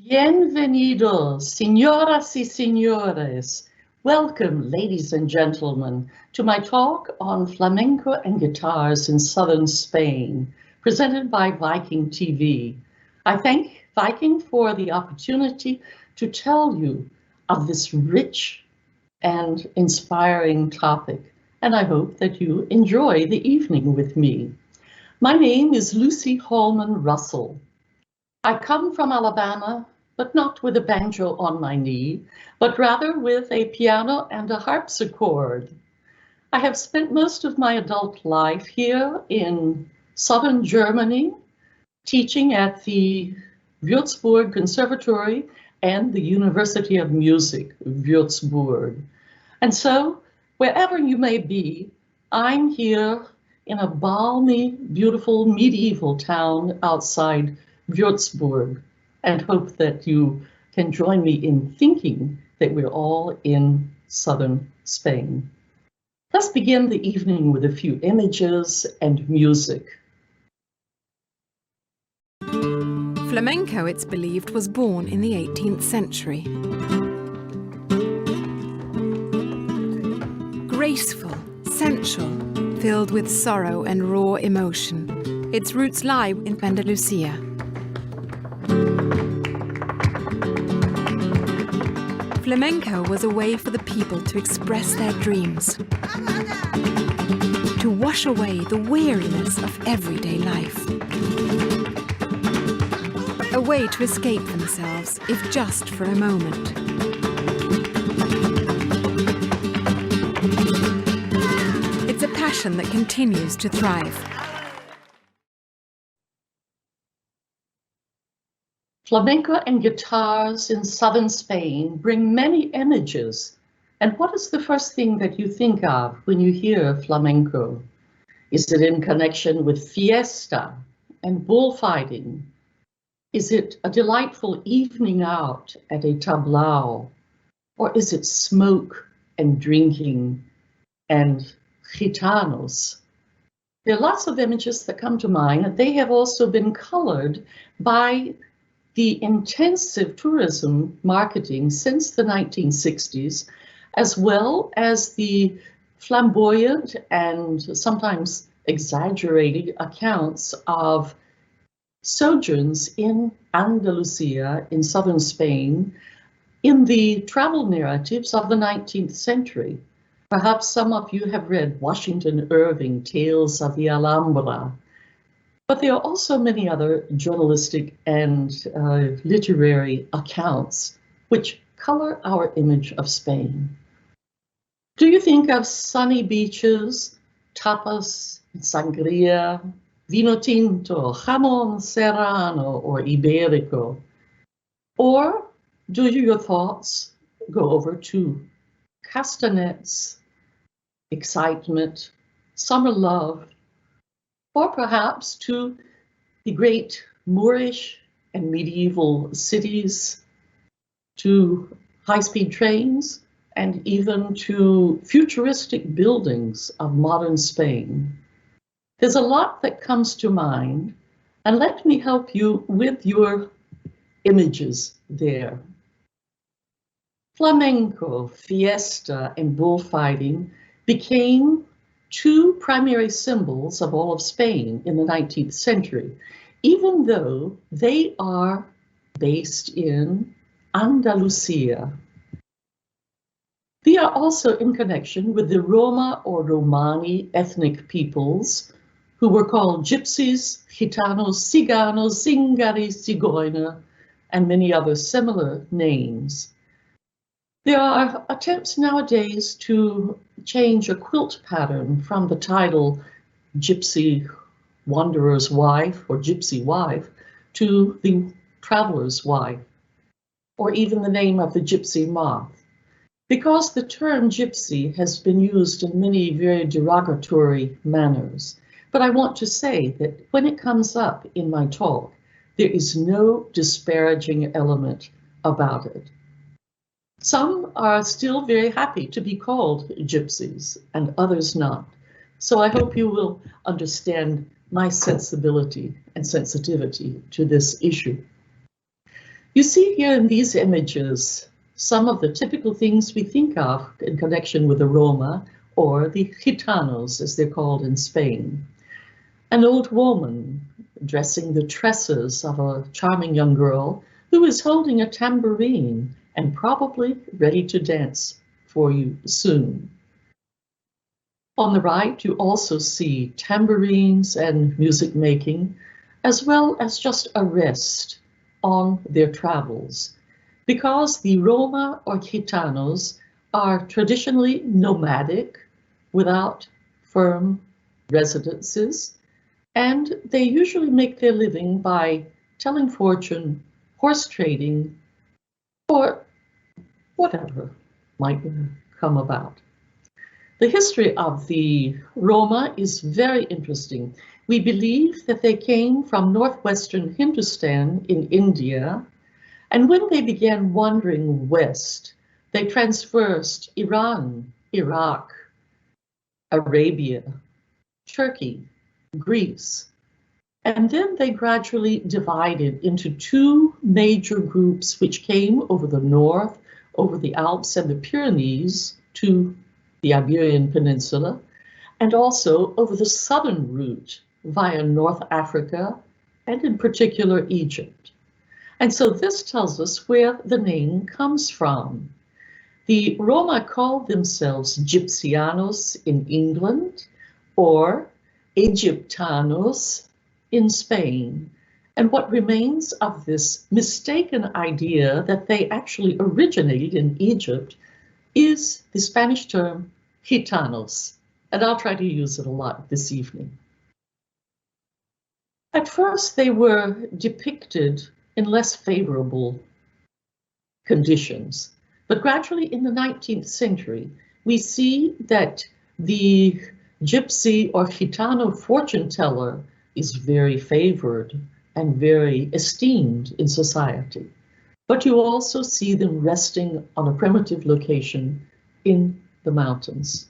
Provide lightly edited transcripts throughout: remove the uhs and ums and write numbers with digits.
Bienvenidos, señoras y señores. Welcome, ladies and gentlemen, to my talk on flamenco and guitars in southern Spain, presented by Viking.TV. I thank Viking for the opportunity to tell you of this rich and inspiring topic, and I hope that you enjoy the evening with me. My name is Lucy Hallman Russell. I come from Alabama, but not with a banjo on my knee, but rather with a piano and a harpsichord. I have spent most of my adult life here in southern Germany, teaching at the Würzburg Conservatory and the University of Music Würzburg. And so, wherever you may be, I'm here in a balmy, beautiful medieval town outside Würzburg, and hope that you can join me in thinking that we're all in southern Spain. Let's begin the evening with a few images and music. Flamenco, it's believed, was born in the 18th century. Graceful, sensual, filled with sorrow and raw emotion. Its roots lie in Andalusia. Flamenco was a way for the people to express their dreams, to wash away the weariness of everyday life, a way to escape themselves, if just for a moment. It's a passion that continues to thrive. Flamenco and guitars in southern Spain bring many images. And what is the first thing that you think of when you hear flamenco? Is it in connection with fiesta and bullfighting? Is it a delightful evening out at a tablao? Or is it smoke and drinking and gitanos? There are lots of images that come to mind, and they have also been colored by the intensive tourism marketing since the 1960s, as well as the flamboyant and sometimes exaggerated accounts of sojourns in Andalusia, in southern Spain, in the travel narratives of the 19th century. Perhaps some of you have read Washington Irving, Tales of the Alhambra. But there are also many other journalistic and literary accounts which color our image of Spain. Do you think of sunny beaches, tapas, sangria, vino tinto, jamón serrano, or ibérico? Or do your thoughts go over to castanets, excitement, summer love, or perhaps to the great Moorish and medieval cities, to high-speed trains, and even to futuristic buildings of modern Spain? There's a lot that comes to mind, and let me help you with your images there. Flamenco, fiesta, and bullfighting became two primary symbols of all of Spain in the 19th century, even though they are based in Andalusia. They are also in connection with the Roma or Romani ethnic peoples who were called gypsies, gitanos, ciganos, zingari, zigeuner, and many other similar names. There are attempts nowadays to change a quilt pattern from the title Gypsy Wanderer's Wife or Gypsy Wife to the Traveler's Wife, or even the name of the Gypsy Moth, because the term gypsy has been used in many very derogatory manners. But I want to say that when it comes up in my talk, there is no disparaging element about it. Some are still very happy to be called gypsies and others not. So I hope you will understand my sensibility and sensitivity to this issue. You see here in these images some of the typical things we think of in connection with the Roma, or the gitanos as they're called in Spain. An old woman dressing the tresses of a charming young girl who is holding a tambourine and probably ready to dance for you soon. On the right, you also see tambourines and music making, as well as just a rest on their travels, because the Roma or Gitanos are traditionally nomadic without firm residences, and they usually make their living by telling fortune, horse trading, or whatever might come about. The history of the Roma is very interesting. We believe that they came from northwestern Hindustan in India, and when they began wandering west, they traversed Iran, Iraq, Arabia, Turkey, Greece, and then they gradually divided into two major groups which came over the north, over the Alps and the Pyrenees to the Iberian Peninsula, and also over the southern route via North Africa and in particular Egypt. And so this tells us where the name comes from. The Roma called themselves Gypsianos in England or Egyptanos in Spain. And what remains of this mistaken idea that they actually originated in Egypt is the Spanish term gitanos, and I'll try to use it a lot this evening. At first, they were depicted in less favorable conditions, but gradually in the 19th century, we see that the gypsy or gitano fortune teller is very favored and very esteemed in society. But you also see them resting on a primitive location in the mountains.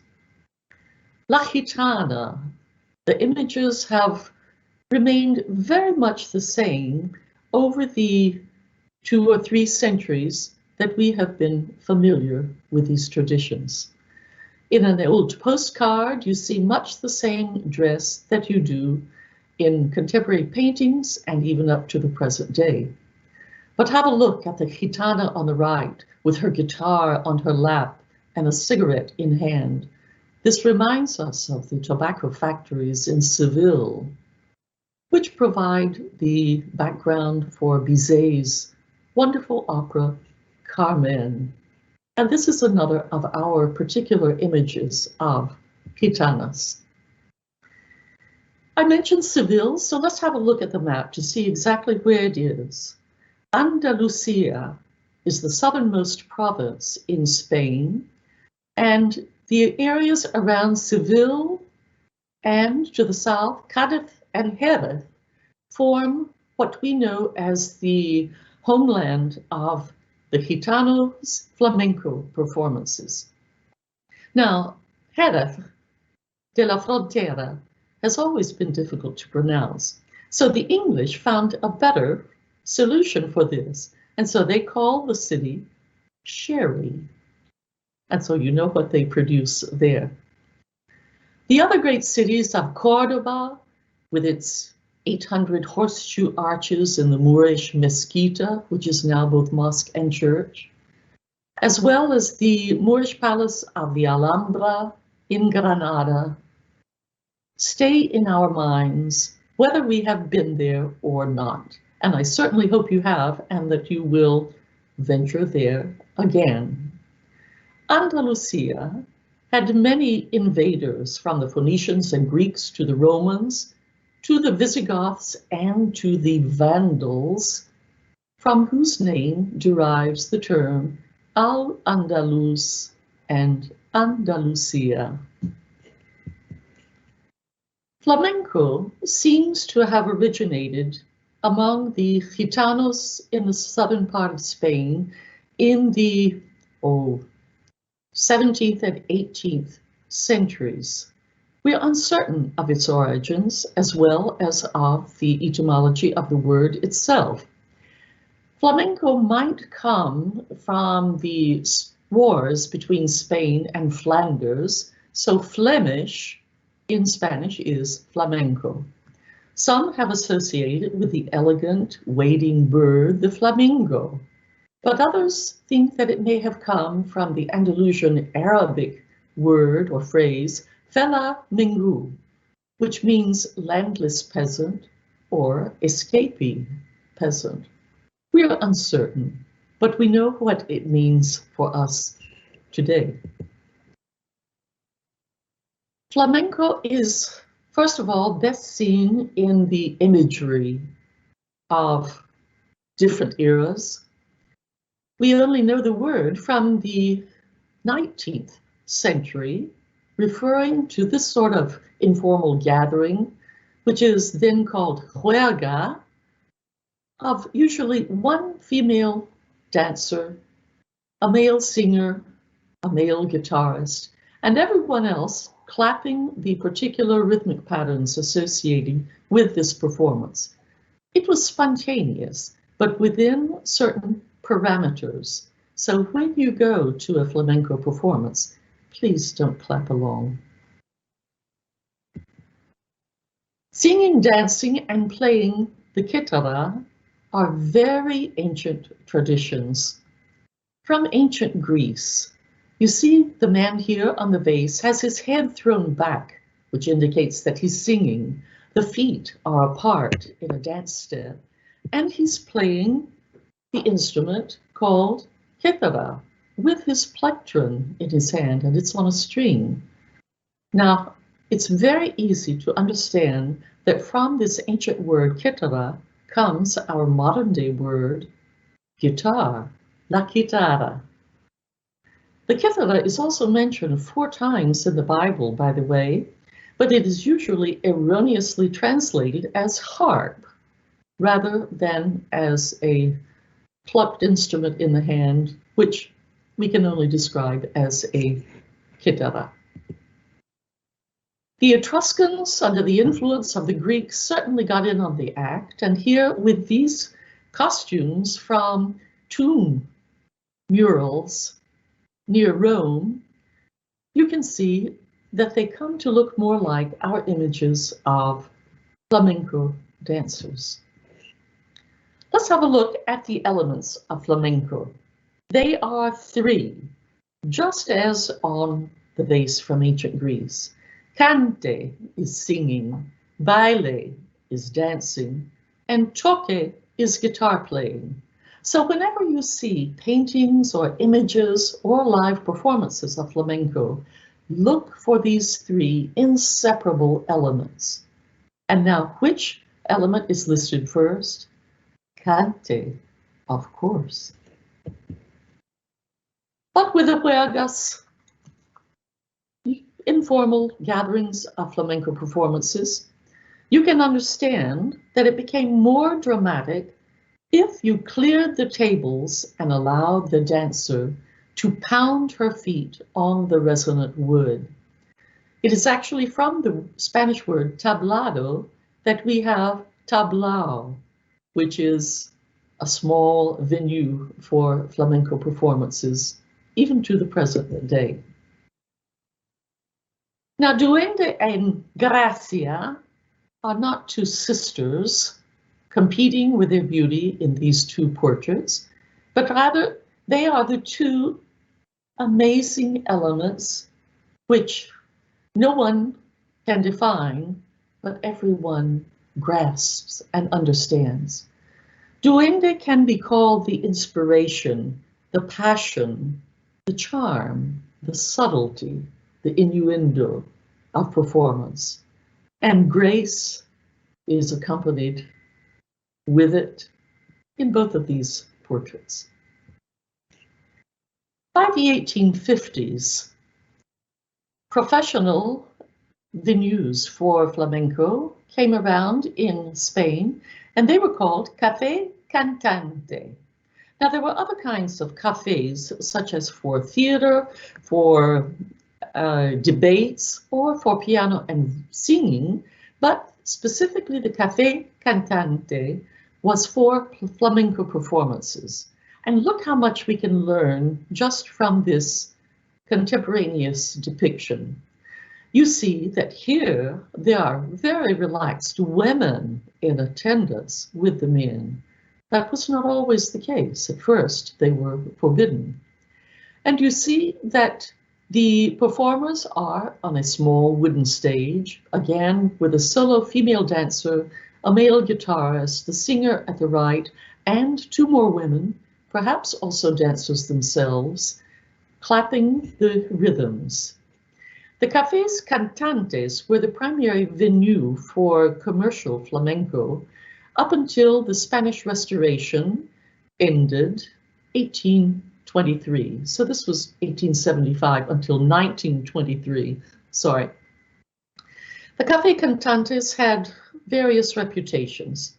La Gitana, the images have remained very much the same over the 2 or 3 centuries that we have been familiar with these traditions. In an old postcard, you see much the same dress that you do in contemporary paintings and even up to the present day. But have a look at the gitana on the right with her guitar on her lap and a cigarette in hand. This reminds us of the tobacco factories in Seville, which provide the background for Bizet's wonderful opera, Carmen. And this is another of our particular images of gitanas. I mentioned Seville, so let's have a look at the map to see exactly where it is. Andalusia is the southernmost province in Spain, and the areas around Seville and to the south, Cádiz and Jerez, form what we know as the homeland of the Gitanos flamenco performances. Now, Jerez de la Frontera has always been difficult to pronounce, so the English found a better solution for this, and so they call the city Sherry. And so you know what they produce there. The other great cities of Cordoba, with its 800 horseshoe arches in the Moorish Mesquita, which is now both mosque and church, as well as the Moorish palace of the Alhambra in Granada, stay in our minds, whether we have been there or not. And I certainly hope you have, and that you will venture there again. Andalusia had many invaders, from the Phoenicians and Greeks to the Romans, to the Visigoths and to the Vandals, from whose name derives the term Al-Andalus and Andalusia. Flamenco seems to have originated among the Gitanos in the southern part of Spain in the 17th and 18th centuries. We are uncertain of its origins as well as of the etymology of the word itself. Flamenco might come from the wars between Spain and Flanders, so Flemish in Spanish is flamenco. Some have associated it with the elegant wading bird, the flamingo, but others think that it may have come from the Andalusian Arabic word or phrase, fela mingu, which means landless peasant or escapee peasant. We are uncertain, but we know what it means for us today. Flamenco is, first of all, best seen in the imagery of different eras. We only know the word from the 19th century, referring to this sort of informal gathering, which is then called juerga, of usually one female dancer, a male singer, a male guitarist, and everyone else clapping the particular rhythmic patterns associated with this performance. It was spontaneous, but within certain parameters. So when you go to a flamenco performance, please don't clap along. Singing, dancing, and playing the guitarra are very ancient traditions from ancient Greece. You see the man here on the vase has his head thrown back, which indicates that he's singing. The feet are apart in a dance step, and he's playing the instrument called guitarra with his plectron in his hand, and it's on a string. Now, it's very easy to understand that from this ancient word guitarra comes our modern day word guitar, la chitarra. The guitarra is also mentioned 4 times in the Bible, by the way, but it is usually erroneously translated as harp rather than as a plucked instrument in the hand, which we can only describe as a chitarra. The Etruscans, under the influence of the Greeks, certainly got in on the act, and here with these costumes from tomb murals near Rome, you can see that they come to look more like our images of flamenco dancers. Let's have a look at the elements of flamenco. They are 3, just as on the vase from ancient Greece. Cante is singing, baile is dancing, and toque is guitar playing. So whenever you see paintings or images or live performances of flamenco, look for these 3 inseparable elements. And now, which element is listed first? Cante, of course. But with the juergas, informal gatherings of flamenco performances, you can understand that it became more dramatic if you cleared the tables and allowed the dancer to pound her feet on the resonant wood. It is actually from the Spanish word tablado that we have tablao, which is a small venue for flamenco performances, even to the present day. Now, duende and gracia are not 2 sisters competing with their beauty in these 2 portraits, but rather they are the 2 amazing elements which no one can define, but everyone grasps and understands. Duende can be called the inspiration, the passion, the charm, the subtlety, the innuendo of performance. And grace is accompanied with it in both of these portraits. By the 1850s, professional venues for flamenco came around in Spain, and they were called café cantante. Now, there were other kinds of cafes, such as for theater, for debates, or for piano and singing, but specifically the café cantante was 4 flamenco performances. And look how much we can learn just from this contemporaneous depiction. You see that here there are very relaxed women in attendance with the men. That was not always the case. At first, they were forbidden. And you see that the performers are on a small wooden stage, again with a solo female dancer, a male guitarist, the singer at the right, and 2 more women, perhaps also dancers themselves, clapping the rhythms. The cafés cantantes were the primary venue for commercial flamenco up until the Spanish Restoration ended 1823. So this was 1875 until 1923, sorry. The café cantantes had various reputations.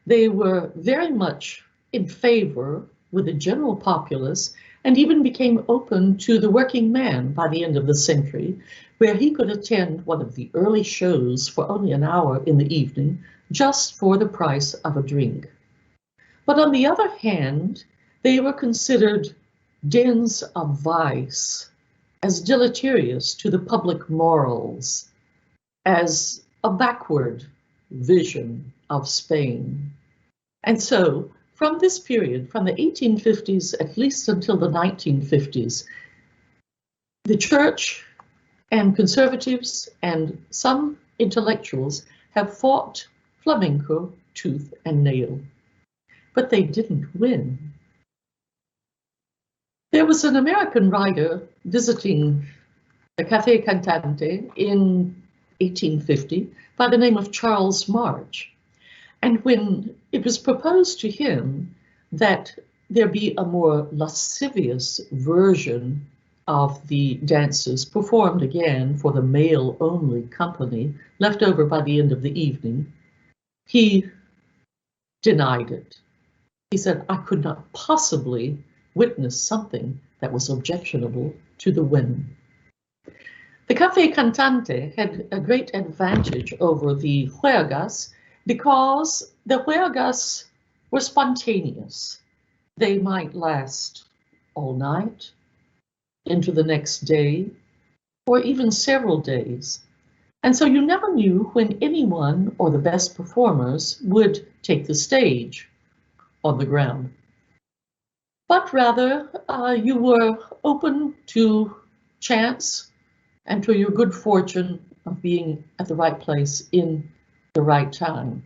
They were very much in favor with the general populace and even became open to the working man by the end of the century, where he could attend one of the early shows for only an hour in the evening, just for the price of a drink. But on the other hand, they were considered dens of vice, as deleterious to the public morals, as a backward vision of Spain. And so, from this period, from the 1850s at least until the 1950s, the church and conservatives and some intellectuals have fought flamenco tooth and nail, but they didn't win. There was an American writer visiting the Café Cantante in 1850 by the name of Charles March. And when it was proposed to him that there be a more lascivious version of the dances performed again for the male-only company left over by the end of the evening, he denied it. He said, I could not possibly witness something that was objectionable to the women. The Café Cantante had a great advantage over the juergas because the juergas were spontaneous. They might last all night, into the next day, or even several days. And so you never knew when anyone or the best performers would take the stage on the ground. But rather, you were open to chance and to your good fortune of being at the right place in the right time.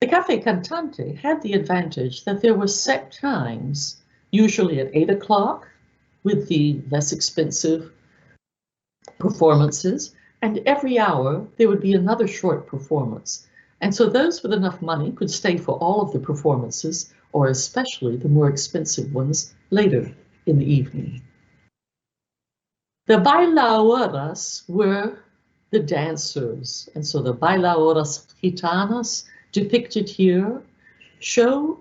The Café Cantante had the advantage that there were set times, usually at 8 o'clock, with the less expensive performances, and every hour there would be another short performance. And so those with enough money could stay for all of the performances, or especially the more expensive ones, later in the evening. The bailadoras were the dancers, and so the bailadoras gitanas depicted here show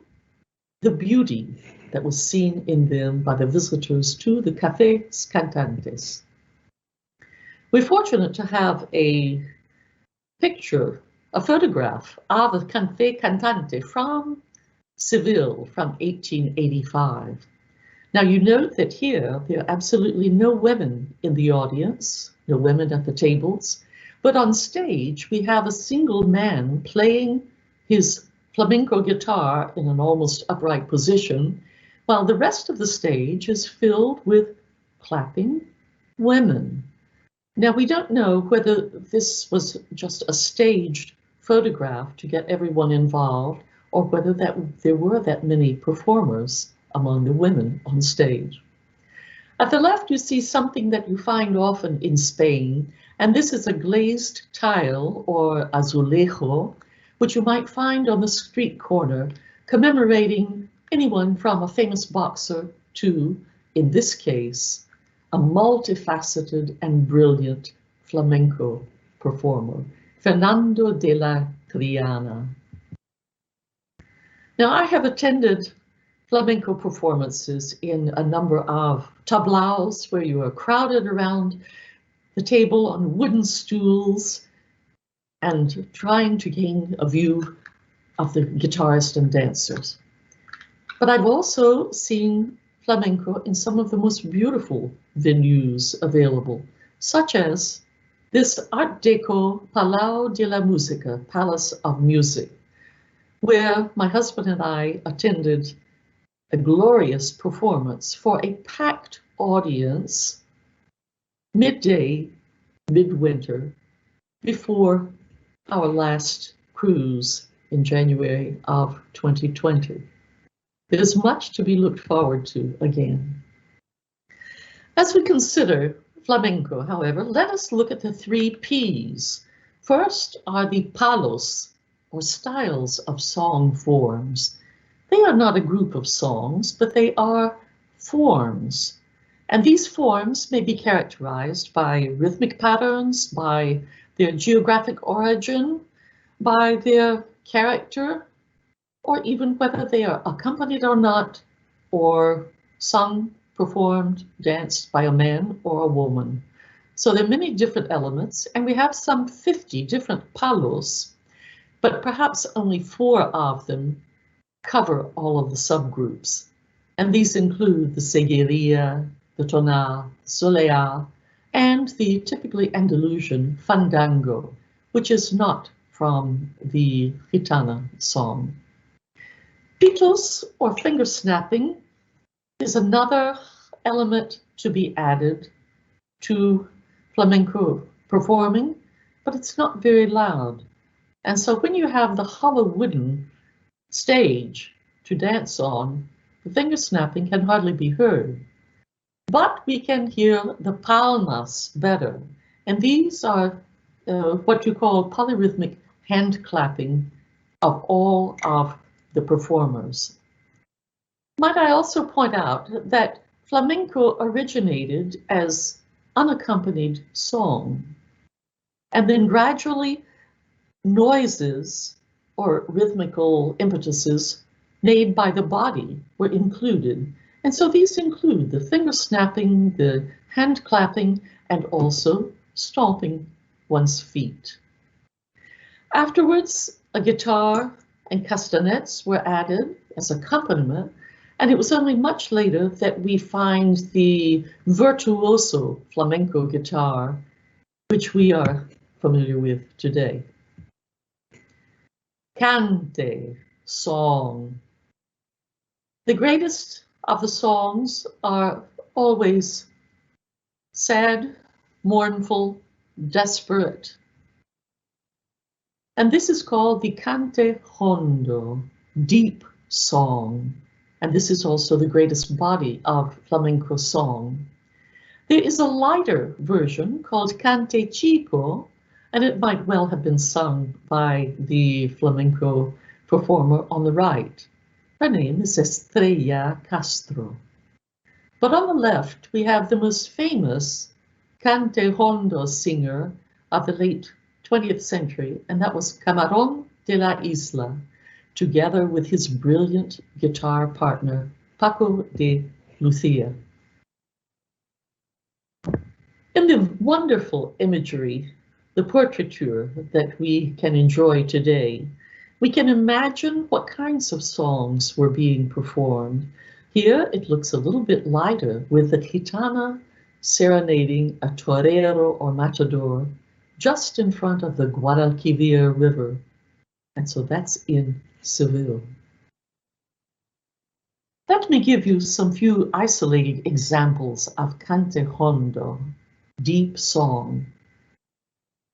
the beauty that was seen in them by the visitors to the Cafés Cantantes. We're fortunate to have a picture, a photograph of the Café Cantante from Seville from 1885. Now you note that here there are absolutely no women in the audience, no women at the tables, but on stage we have a single man playing his flamenco guitar in an almost upright position, while the rest of the stage is filled with clapping women. Now we don't know whether this was just a staged photograph to get everyone involved, or whether there were that many performers among the women on stage. At the left, you see something that you find often in Spain, and this is a glazed tile or azulejo, which you might find on the street corner, commemorating anyone from a famous boxer to, in this case, a multifaceted and brilliant flamenco performer, Fernando de la Triana. Now, I have attended flamenco performances in a number of tablaos where you are crowded around the table on wooden stools and trying to gain a view of the guitarists and dancers. But I've also seen flamenco in some of the most beautiful venues available, such as this Art Deco Palau de la Música, Palace of Music, where my husband and I attended a glorious performance for a packed audience midday, midwinter, before our last cruise in January of 2020. There's much to be looked forward to again. As we consider flamenco, however, let us look at the 3 P's. First are the palos, or styles of song forms. They are not a group of songs, but they are forms. And these forms may be characterized by rhythmic patterns, by their geographic origin, by their character, or even whether they are accompanied or not, or sung, performed, danced by a man or a woman. So there are many different elements, and we have some 50 different palos, but perhaps only 4 of them cover all of the subgroups. And these include the seguiria, the tonal, soleá, and the typically Andalusian fandango, which is not from the gitana song. Pitos, or finger snapping, is another element to be added to flamenco performing, but it's not very loud. And so when you have the hollow wooden stage to dance on, the finger snapping can hardly be heard. But we can hear the palmas better. And these are what you call polyrhythmic hand clapping of all of the performers. Might I also point out that flamenco originated as unaccompanied song, and then gradually noises or rhythmical impetuses made by the body were included. And so these include the finger snapping, the hand clapping, and also stomping one's feet. Afterwards, a guitar and castanets were added as accompaniment, and it was only much later that we find the virtuoso flamenco guitar, which we are familiar with today. Cante, song. The greatest of the songs are always sad, mournful, desperate. And this is called the cante hondo, deep song. And this is also the greatest body of flamenco song. There is a lighter version called cante chico, and it might well have been sung by the flamenco performer on the right. Her name is Estrella Castro. But on the left, we have the most famous cante hondo singer of the late 20th century, and that was Camarón de la Isla, together with his brilliant guitar partner, Paco de Lucia. In the wonderful imagery, the portraiture that we can enjoy today, we can imagine what kinds of songs were being performed. Here it looks a little bit lighter, with the gitana serenading a torero or matador just in front of the Guadalquivir River. And so that's in Seville. Let me give you some few isolated examples of cante hondo, deep song.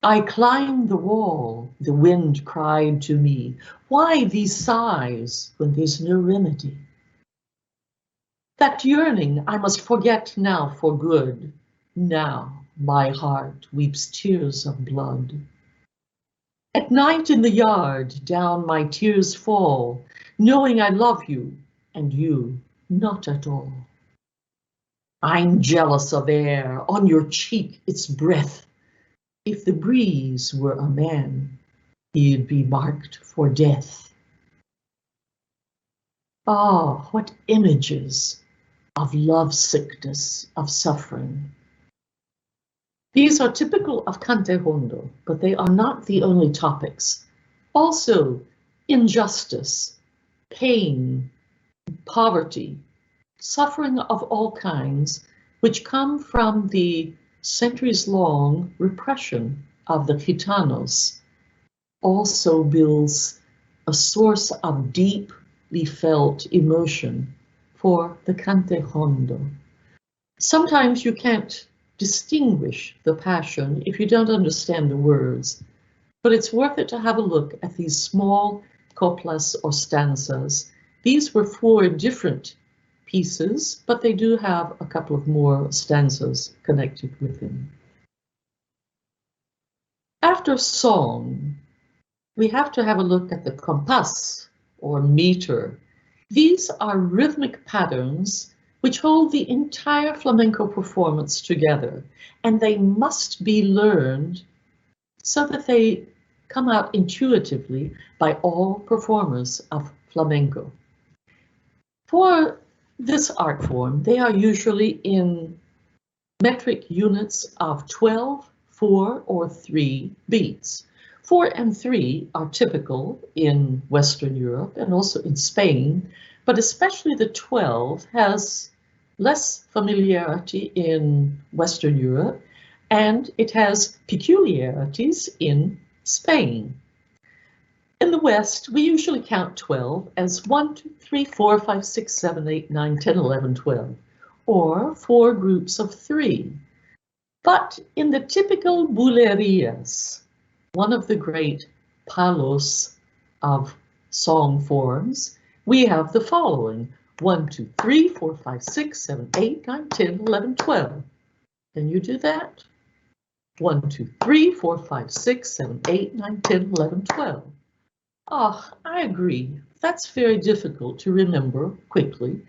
I climbed the wall, the wind cried to me, why these sighs when there's no remedy? That yearning I must forget now for good. Now my heart weeps tears of blood. At night in the yard down my tears fall, knowing I love you and you not at all. I'm jealous of air, on your cheek its breath. If the breeze were a man, he'd be marked for death. Ah, what images of love sickness, of suffering. These are typical of cante hondo, but they are not the only topics. Also, injustice, pain, poverty, suffering of all kinds, which come from the centuries-long repression of the Gitanos, also builds a source of deeply felt emotion for the cante hondo. Sometimes you can't distinguish the passion if you don't understand the words, but it's worth it to have a look at these small coplas or stanzas. These were 4 different pieces, but they do have a couple of more stanzas connected with them. After song, we have to have a look at the compás or meter. These are rhythmic patterns which hold the entire flamenco performance together, and they must be learned so that they come out intuitively by all performers of flamenco. For this art form, they are usually in metric units of 12, 4, or 3 beats. 4 and 3 are typical in Western Europe and also in Spain, but especially the 12 has less familiarity in Western Europe, and it has peculiarities in Spain. In the West, we usually count 12 as 1, 2, 3, 4, 5, 6, 7, 8, 9, 10, 11, 12, or 4 groups of 3. But in the typical bulerías, one of the great palos of song forms, we have the following: 1, 2, 3, 4, 5, 6, 7, 8, 9, 10, 11, 12. Can you do that? 1, 2, 3, 4, 5, 6, 7, 8, 9, 10, 11, 12. Oh, I agree. That's very difficult to remember quickly.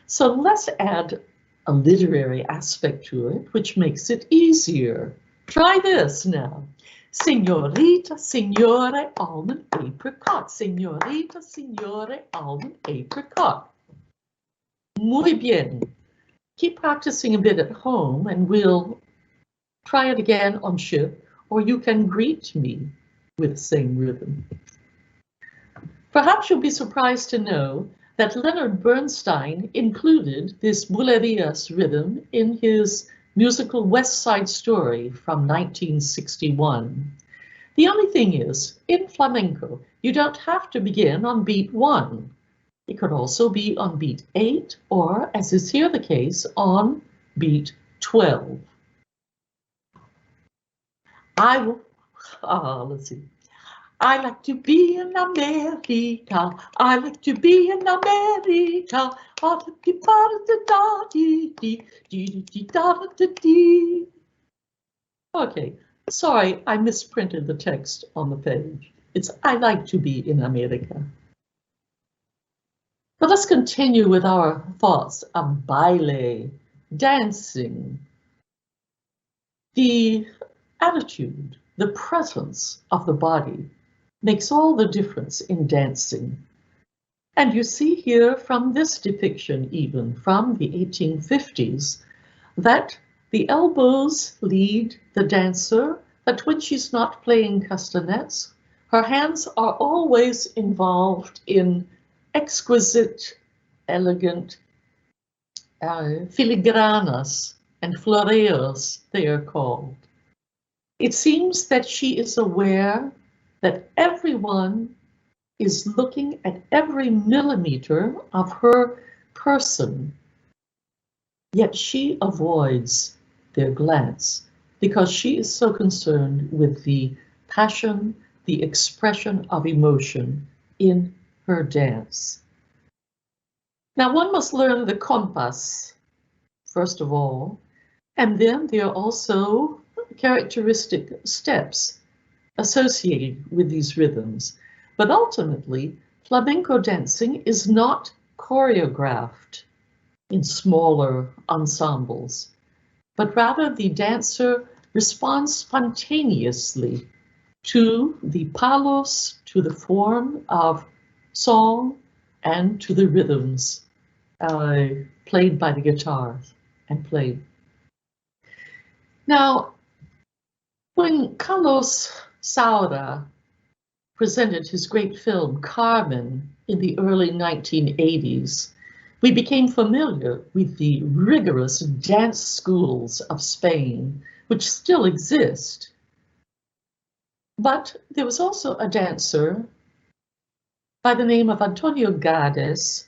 So let's add a literary aspect to it, which makes it easier. Try this now. Signorita, signore, almond, apricot. Signorita, signore, almond, apricot. Muy bien. Keep practicing a bit at home and we'll try it again on ship, or you can greet me with the same rhythm. Perhaps you'll be surprised to know that Leonard Bernstein included this bulerías rhythm in his musical West Side Story from 1961. The only thing is, in flamenco, you don't have to begin on beat 1. It could also be on beat 8, or, as is here the case, on beat 12. Let's see. I like to be in America. I like to be in America. Okay, sorry, I misprinted the text on the page. It's I like to be in America. But let's continue with our thoughts of baile, dancing. The attitude, the presence of the body makes all the difference in dancing. And you see here from this depiction, even from the 1850s, that the elbows lead the dancer, that when she's not playing castanets, her hands are always involved in exquisite, elegant filigranas and floreos, they are called. It seems that she is aware that everyone is looking at every millimeter of her person, yet she avoids their glance because she is so concerned with the passion, the expression of emotion in her dance. Now one must learn the compás, first of all, and then there are also characteristic steps associated with these rhythms. But ultimately, flamenco dancing is not choreographed in smaller ensembles, but rather the dancer responds spontaneously to the palos, to the form of song, and to the rhythms played by the guitars and played. Now, when Carlos Saura presented his great film Carmen in the early 1980s, we became familiar with the rigorous dance schools of Spain, which still exist. But there was also a dancer by the name of Antonio Gades,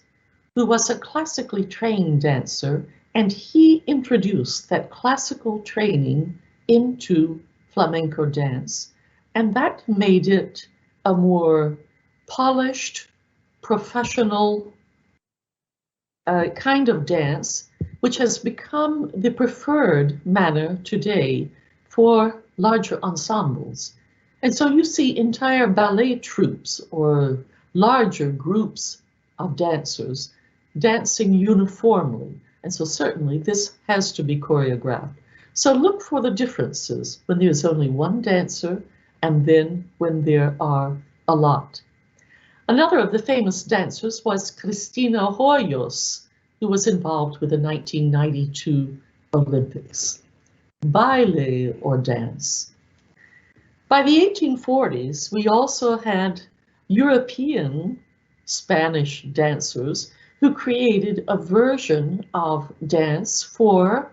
who was a classically trained dancer, and he introduced that classical training into flamenco dance, and that made it a more polished, professional kind of dance, which has become the preferred manner today for larger ensembles. And so you see entire ballet troupes or larger groups of dancers dancing uniformly. And so certainly this has to be choreographed. So look for the differences when there's only one dancer and then when there are a lot. Another of the famous dancers was Cristina Hoyos, who was involved with the 1992 Olympics. Baile or dance. By the 1840s, we also had European Spanish dancers who created a version of dance for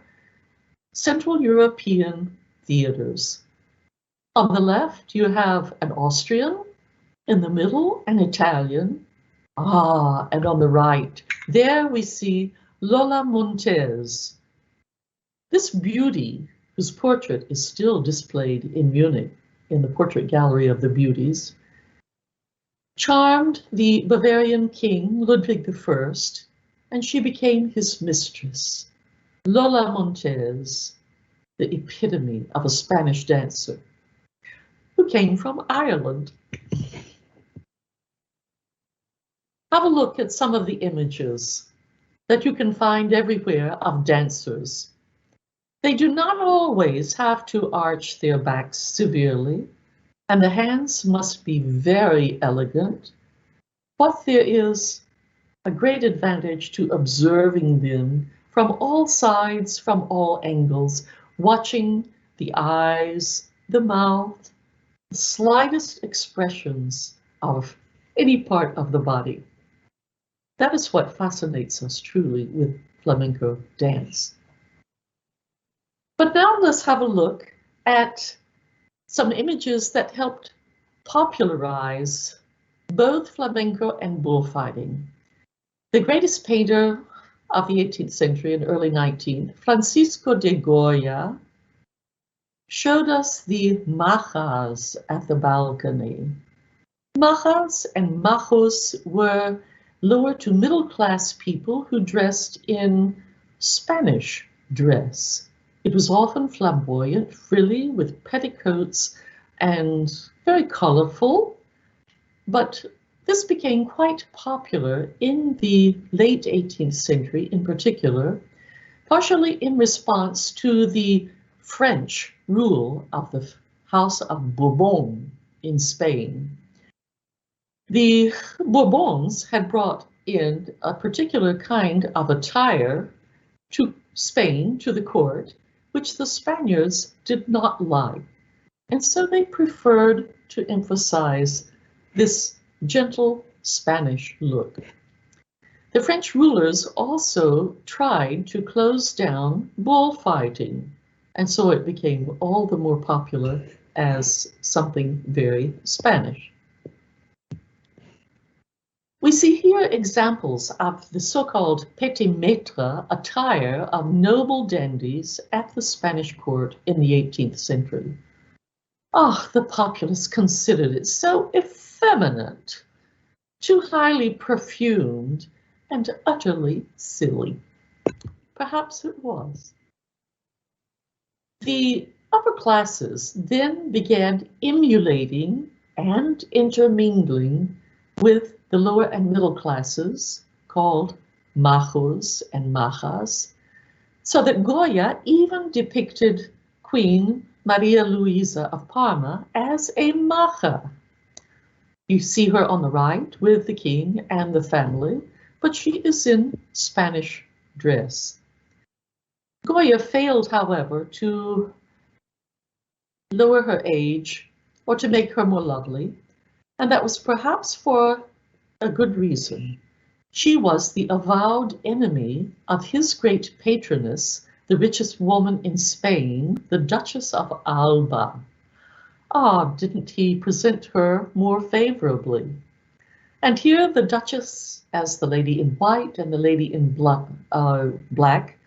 Central European theaters. On the left, you have an Austrian, in the middle, an Italian, and on the right, there we see Lola Montez. This beauty, whose portrait is still displayed in Munich in the Portrait Gallery of the Beauties, charmed the Bavarian king Ludwig I, and she became his mistress. Lola Montez, the epitome of a Spanish dancer, who came from Ireland. Have a look at some of the images that you can find everywhere of dancers. They do not always have to arch their backs severely, and the hands must be very elegant, but there is a great advantage to observing them from all sides, from all angles, watching the eyes, the mouth, the slightest expressions of any part of the body. That is what fascinates us truly with flamenco dance. But now let's have a look at some images that helped popularize both flamenco and bullfighting. The greatest painter of the 18th century and early 19th, Francisco de Goya, showed us the majas at the balcony. Majas and majos were lower to middle class people who dressed in Spanish dress. It was often flamboyant, frilly, with petticoats and very colorful, but this became quite popular in the late 18th century in particular, partially in response to the French rule of the House of Bourbon in Spain. The Bourbons had brought in a particular kind of attire to Spain, to the court, which the Spaniards did not like. And so they preferred to emphasize this gentle Spanish look. The French rulers also tried to close down bullfighting, and so it became all the more popular as something very Spanish. We see here examples of the so-called petit maître attire of noble dandies at the Spanish court in the 18th century. The populace considered it so effeminate, too highly perfumed, and utterly silly. Perhaps it was. The upper classes then began emulating and intermingling with the lower and middle classes, called majos and majas, so that Goya even depicted Queen Maria Luisa of Parma as a maja. You see her on the right with the king and the family, but she is in Spanish dress. Goya failed, however, to lower her age or to make her more lovely. and that was perhaps for a good reason. She was the avowed enemy of his great patroness, the richest woman in Spain, the Duchess of Alba. Ah, didn't he present her more favorably? And here the Duchess, as the lady in white and the lady in black,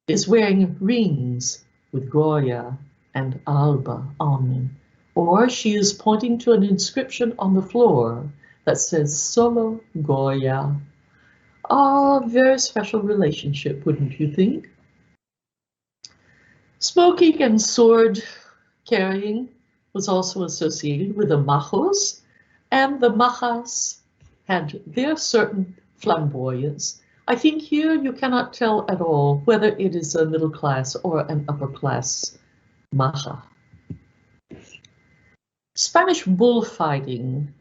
is wearing rings with Goya and Alba on them. Or she is pointing to an inscription on the floor that says Solo Goya. Ah, very special relationship, wouldn't you think? Smoking and sword carrying was also associated with the majos, and the majas had their certain flamboyance. I think here you cannot tell at all whether it is a middle class or an upper class maja. Spanish bullfighting,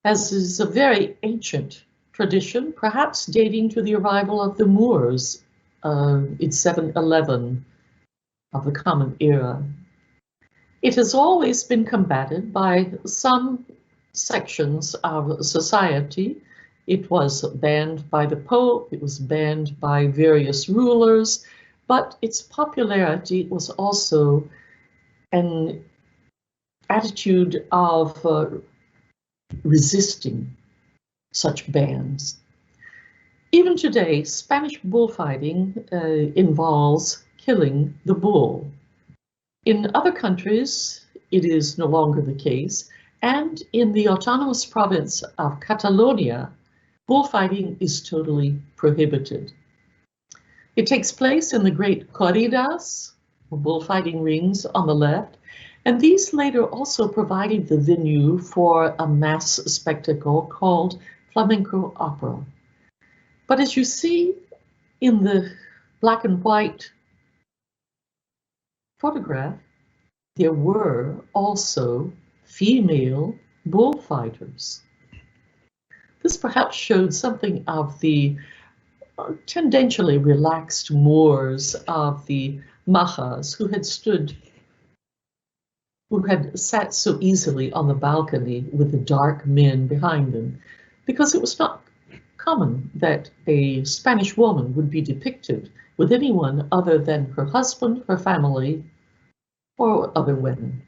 as is a very ancient tradition, perhaps dating to the arrival of the Moors in 711 of the Common Era. It has always been combated by some sections of society. It was banned by the Pope, it was banned by various rulers, but its popularity was also an attitude of resisting such bans. Even today, Spanish bullfighting involves killing the bull. In other countries, it is no longer the case, and in the autonomous province of Catalonia, bullfighting is totally prohibited. It takes place in the great corridas, or bullfighting rings on the left, and these later also provided the venue for a mass spectacle called flamenco opera. But as you see in the black and white photograph, there were also female bullfighters. This perhaps showed something of the tendentially relaxed mores of the majas who had sat so easily on the balcony with the dark men behind them, because it was not common that a Spanish woman would be depicted with anyone other than her husband, her family, or other women.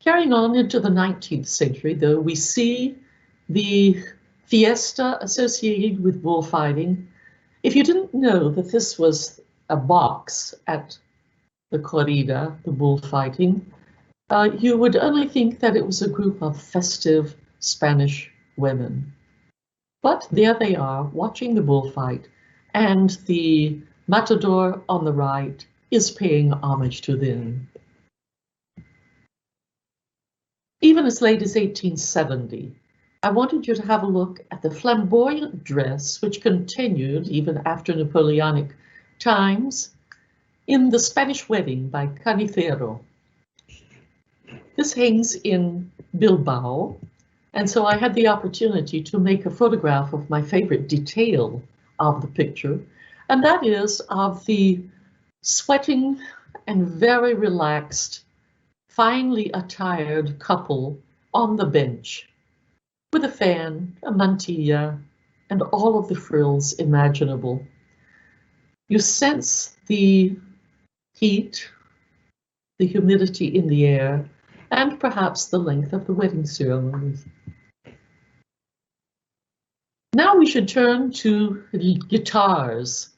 Carrying on into the 19th century, though, we see the fiesta associated with bullfighting. If you didn't know that this was a box at the corrida, the bullfighting, you would only think that it was a group of festive Spanish women. But there they are, watching the bullfight, and the matador on the right is paying homage to them. Even as late as 1870, I wanted you to have a look at the flamboyant dress which continued even after Napoleonic times in The Spanish Wedding by Carnicero. This hangs in Bilbao, and so I had the opportunity to make a photograph of my favorite detail of the picture, and that is of the sweating and very relaxed, finely attired couple on the bench with a fan, a mantilla, and all of the frills imaginable. You sense the heat, the humidity in the air, and perhaps the length of the wedding ceremony. Now we should turn to guitars,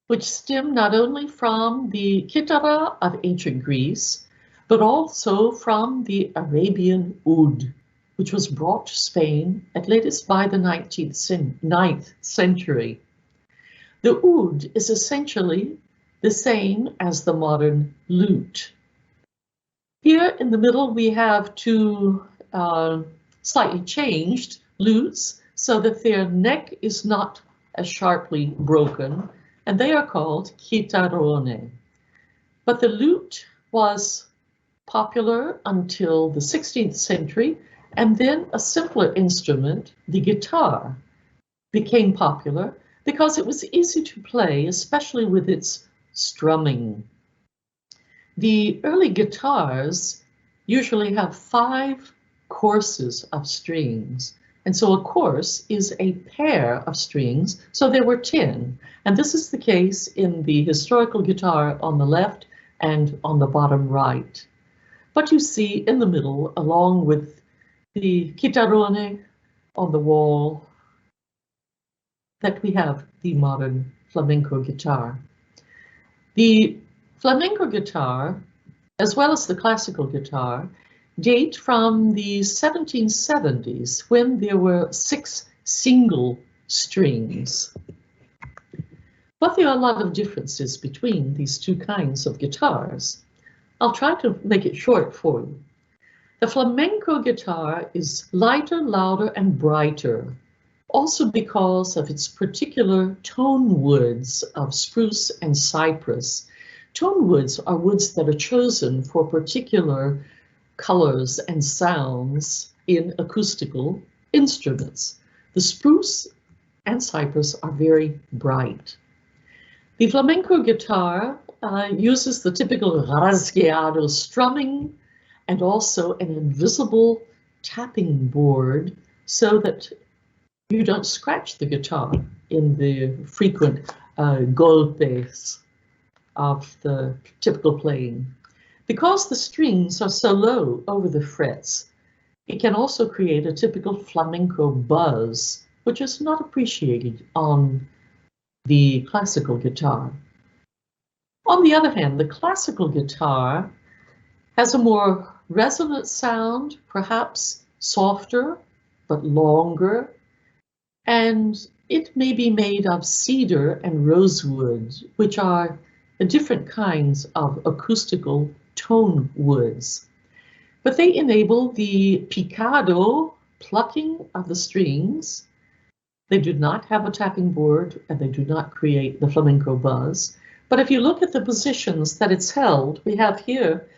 which stem not only from the kitara of ancient Greece, but also from the Arabian oud, which was brought to Spain at latest by the 9th century. The oud is essentially the same as the modern lute. Here in the middle we have two slightly changed lutes so that their neck is not as sharply broken, and they are called chitarrone. But the lute was popular until the 16th century, and then a simpler instrument, the guitar, became popular because it was easy to play, especially with its strumming. The early guitars usually have 5 courses of strings. And so a course is a pair of strings, so there were 10. And this is the case in the historical guitar on the left and on the bottom right. But you see in the middle, along with the chitarrone on the wall, that we have the modern flamenco guitar. The flamenco guitar, as well as the classical guitar, date from the 1770s, when there were 6 single strings. But there are a lot of differences between these two kinds of guitars. I'll try to make it short for you. The flamenco guitar is lighter, louder, and brighter, also because of its particular tone woods of spruce and cypress. Tone woods are woods that are chosen for particular colors and sounds in acoustical instruments. The spruce and cypress are very bright. The flamenco guitar uses the typical rasgueado strumming and also an invisible tapping board so that you don't scratch the guitar in the frequent golpes of the typical playing. Because the strings are so low over the frets, it can also create a typical flamenco buzz, which is not appreciated on the classical guitar. On the other hand, the classical guitar has a more resonant sound, perhaps softer but longer, and it may be made of cedar and rosewood, which are the different kinds of acoustical tone woods. But they enable the picado, plucking of the strings. They do not have a tapping board and they do not create the flamenco buzz. But if you look at the positions that it's held, we have here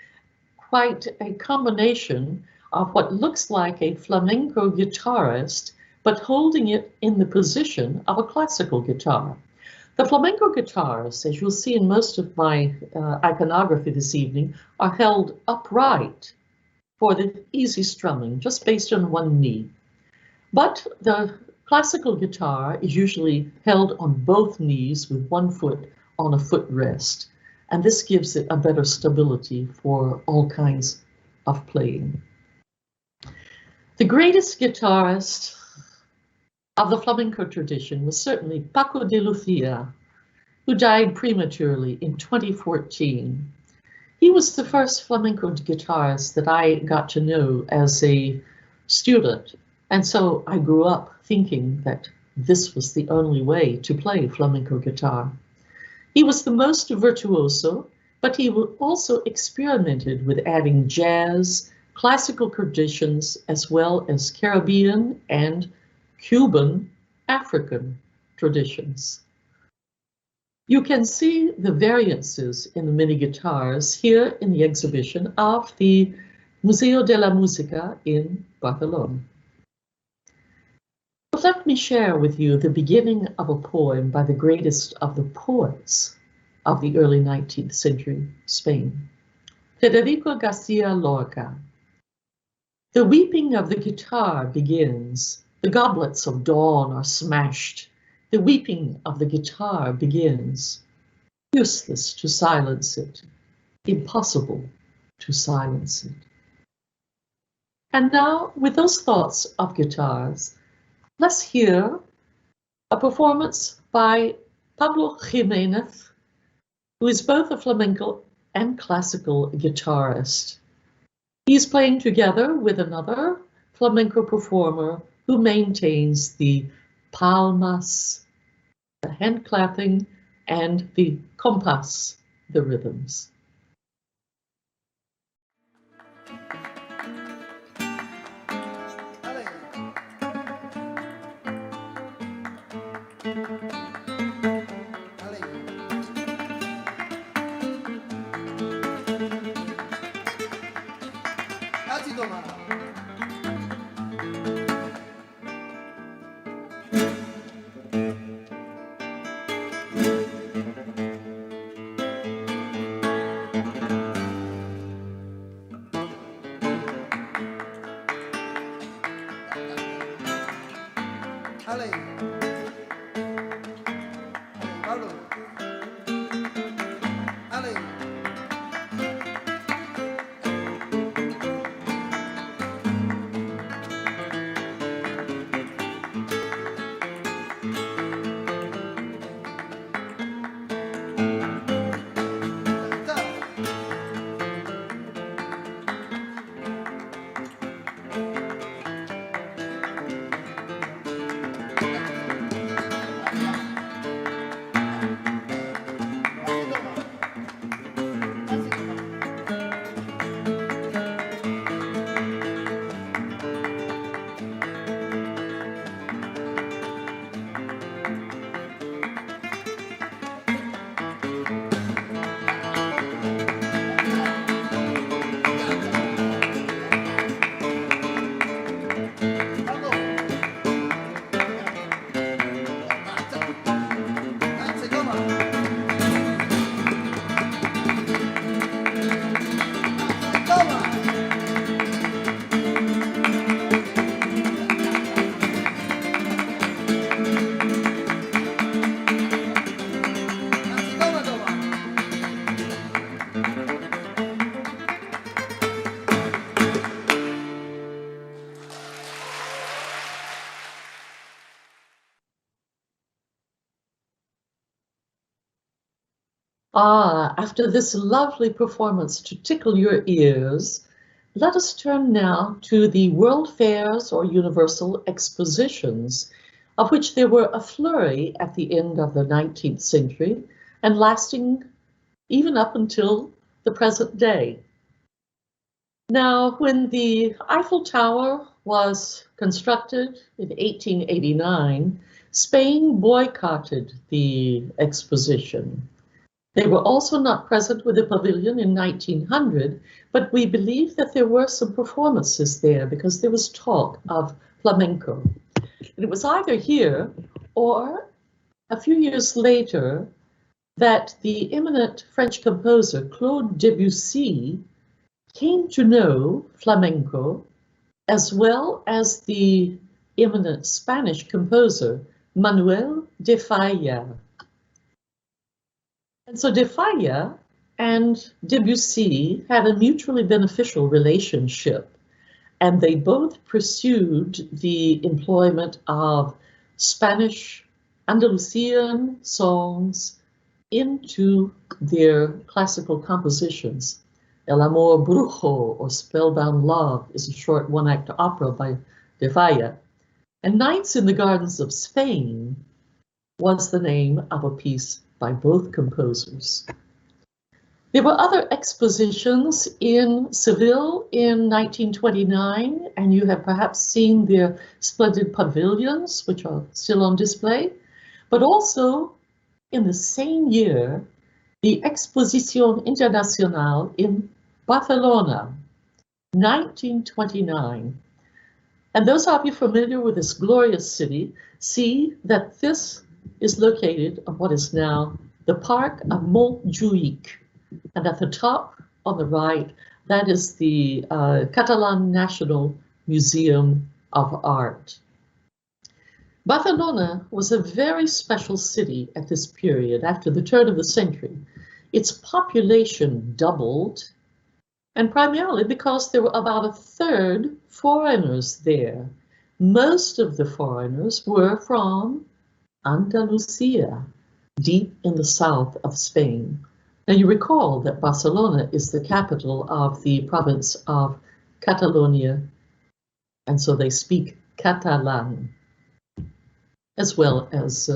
quite a combination of what looks like a flamenco guitarist, but holding it in the position of a classical guitar. The flamenco guitars, as you'll see in most of my iconography this evening, are held upright for the easy strumming, just based on one knee. But the classical guitar is usually held on both knees with one foot on a footrest, and this gives it a better stability for all kinds of playing. The greatest guitarist of the flamenco tradition was certainly Paco de Lucia, who died prematurely in 2014. He was the first flamenco guitarist that I got to know as a student, and so I grew up thinking that this was the only way to play flamenco guitar. He was the most virtuoso, but he also experimented with adding jazz, classical traditions, as well as Caribbean and Cuban, African traditions. You can see the variances in the mini guitars here in the exhibition of the Museo de la Música in Barcelona. But let me share with you the beginning of a poem by the greatest of the poets of the early 19th century Spain, Federico Garcia Lorca. The weeping of the guitar begins. The goblets of dawn are smashed. The weeping of the guitar begins. Useless to silence it. Impossible to silence it. And now, with those thoughts of guitars, let's hear a performance by Pablo Jimenez, who is both a flamenco and classical guitarist. He's playing together with another flamenco performer who maintains the palmas, the hand clapping, and the compás, the rhythms. Ah, after this lovely performance to tickle your ears, let us turn now to the World Fairs or Universal Expositions, of which there were a flurry at the end of the 19th century and lasting even up until the present day. Now, when the Eiffel Tower was constructed in 1889, Spain boycotted the exposition. They were also not present with the pavilion in 1900, but we believe that there were some performances there because there was talk of flamenco. And it was either here or a few years later that the eminent French composer Claude Debussy came to know flamenco as well as the eminent Spanish composer Manuel de Falla. And so de Falla and Debussy had a mutually beneficial relationship, and they both pursued the employment of Spanish Andalusian songs into their classical compositions. El Amor Brujo, or Spellbound Love, is a short one-act opera by de Falla. And Nights in the Gardens of Spain was the name of a piece by both composers. There were other expositions in Seville in 1929, and you have perhaps seen their splendid pavilions, which are still on display, but also in the same year, the Exposition Internacional in Barcelona, 1929. And those of you familiar with this glorious city see that this is located on what is now the Park of Montjuic. And at the top on the right, that is the Catalan National Museum of Art. Barcelona was a very special city at this period after the turn of the century. Its population doubled, and primarily because there were about a third foreigners there. Most of the foreigners were from Andalusia, deep in the south of Spain. Now you recall that Barcelona is the capital of the province of Catalonia, and so they speak Catalan, as well as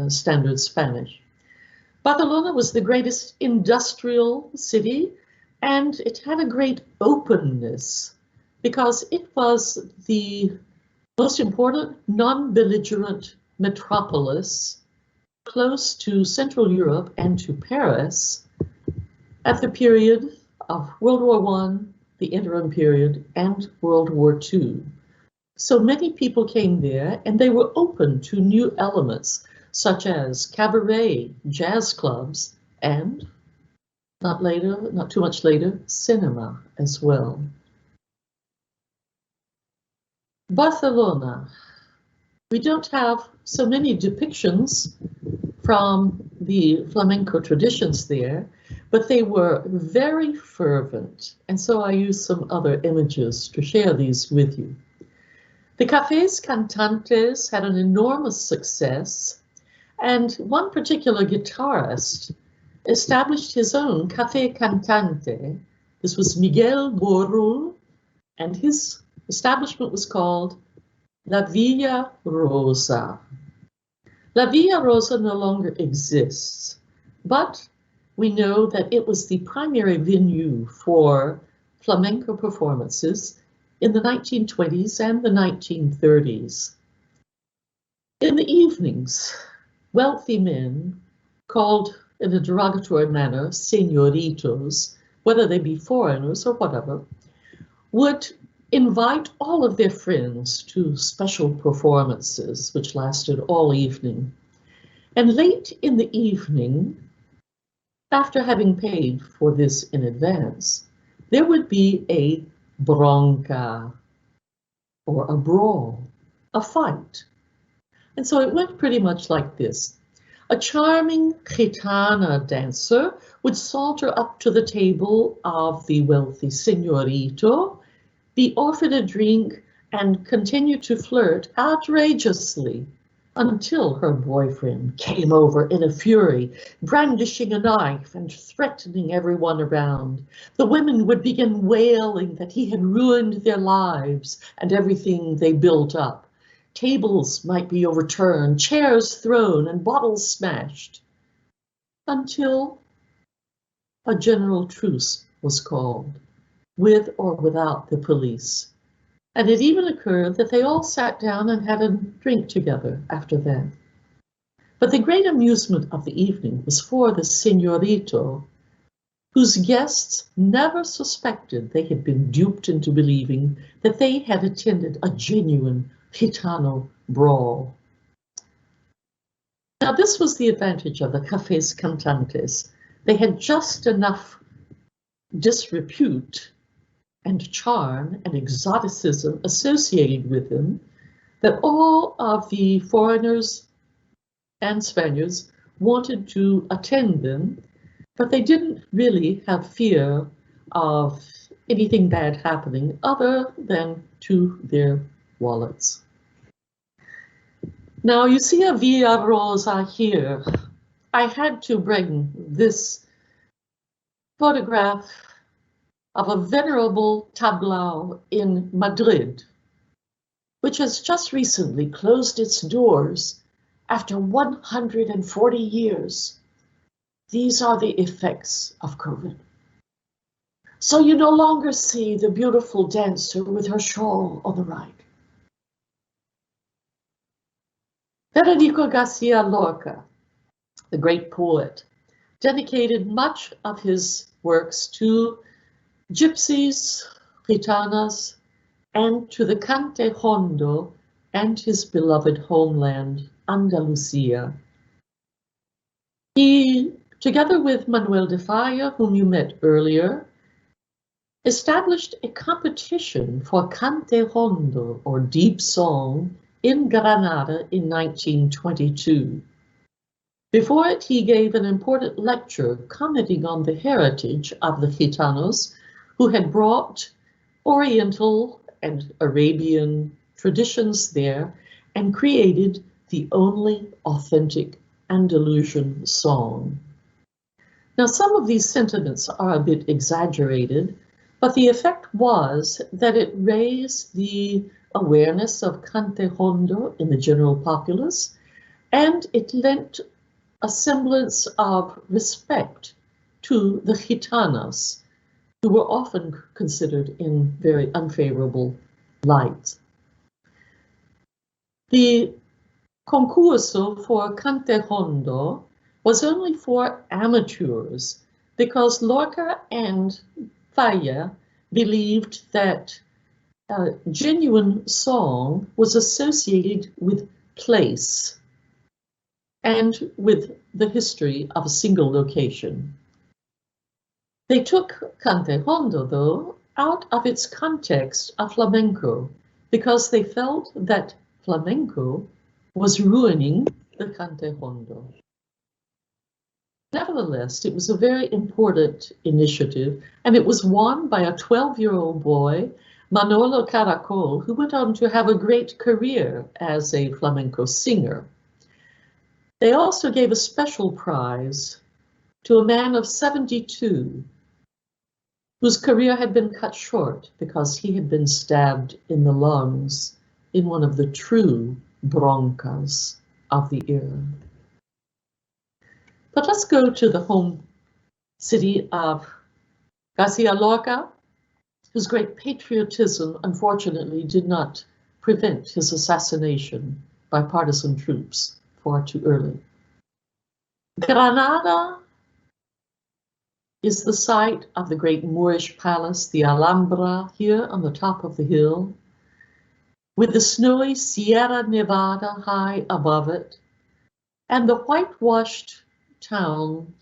standard Spanish. Barcelona was the greatest industrial city, and it had a great openness because it was the most important non-belligerent metropolis close to Central Europe and to Paris at the period of World War I, the interim period, and World War II. So many people came there, and they were open to new elements such as cabaret, jazz clubs, and not too much later, cinema as well. Barcelona We don't have so many depictions from the flamenco traditions there, but they were very fervent. And so I use some other images to share these with you. The cafés cantantes had an enormous success, and one particular guitarist established his own café cantante. This was Miguel Borul, and his establishment was called La Villa Rosa. La Villa Rosa no longer exists, but we know that it was the primary venue for flamenco performances in the 1920s and the 1930s. In the evenings, wealthy men, called in a derogatory manner señoritos, whether they be foreigners or whatever, would invite all of their friends to special performances which lasted all evening. And late in the evening, after having paid for this in advance, there would be a bronca, or a brawl, a fight. And so it went pretty much like this. A charming gitana dancer would saunter up to the table of the wealthy señorito, be offered a drink, and continue to flirt outrageously until her boyfriend came over in a fury, brandishing a knife and threatening everyone around. The women would begin wailing that he had ruined their lives and everything they built up. Tables might be overturned, chairs thrown, and bottles smashed, until a general truce was called, with or without the police. And it even occurred that they all sat down and had a drink together after that. But the great amusement of the evening was for the señorito, whose guests never suspected they had been duped into believing that they had attended a genuine gitano brawl. Now, this was the advantage of the cafés cantantes. They had just enough disrepute and charm and exoticism associated with them that all of the foreigners and Spaniards wanted to attend them, but they didn't really have fear of anything bad happening other than to their wallets. Now you see a Villa Rosa here. I had to bring this photograph of a venerable tableau in Madrid, which has just recently closed its doors after 140 years. These are the effects of COVID. So you no longer see the beautiful dancer with her shawl on the right. Federico Garcia Lorca, the great poet, dedicated much of his works to gypsies, gitanas, and to the cante hondo and his beloved homeland, Andalusia. He, together with Manuel de Falla, whom you met earlier, established a competition for cante hondo, or deep song, in Granada in 1922. Before it, he gave an important lecture commenting on the heritage of the gitanos who had brought Oriental and Arabian traditions there and created the only authentic Andalusian song. Now, some of these sentiments are a bit exaggerated, but the effect was that it raised the awareness of cante hondo in the general populace, and it lent a semblance of respect to the gitanas, who were often considered in very unfavorable light. The concurso for cante hondo was only for amateurs because Lorca and Falla believed that genuine song was associated with place and with the history of a single location. They took cante hondo, though, out of its context of flamenco because they felt that flamenco was ruining the cante hondo. Nevertheless, it was a very important initiative, and it was won by a 12-year-old boy, Manolo Caracol, who went on to have a great career as a flamenco singer. They also gave a special prize to a man of 72, whose career had been cut short because he had been stabbed in the lungs in one of the true broncas of the era. But let's go to the home city of Garcia Lorca, whose great patriotism unfortunately did not prevent his assassination by partisan troops far too early. Granada is the site of the great Moorish palace, the Alhambra, here on the top of the hill, with the snowy Sierra Nevada high above it, and the whitewashed town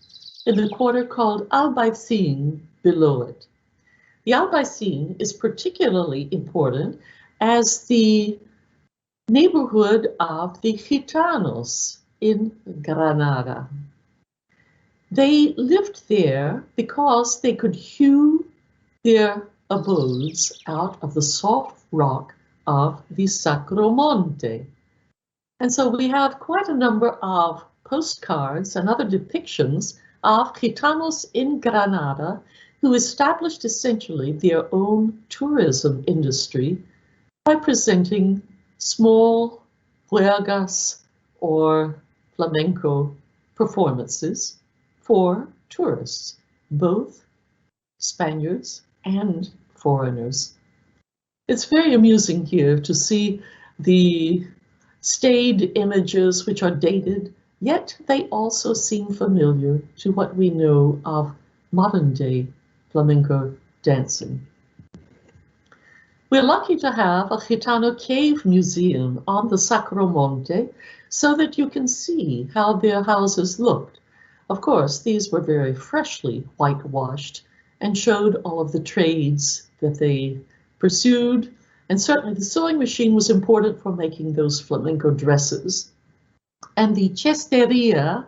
in the quarter called Albaicin below it. The Albaicin is particularly important as the neighborhood of the Gitanos in Granada. They lived there because they could hew their abodes out of the soft rock of the Sacromonte. And so we have quite a number of postcards and other depictions of Gitanos in Granada who established essentially their own tourism industry by presenting small huelgas or flamenco performances for tourists, both Spaniards and foreigners. It's very amusing here to see the stayed images which are dated, yet they also seem familiar to what we know of modern day flamenco dancing. We're lucky to have a Gitano cave museum on the Sacromonte so that you can see how their houses looked. Of course, these were very freshly whitewashed and showed all of the trades that they pursued. And certainly the sewing machine was important for making those flamenco dresses. And the cesteria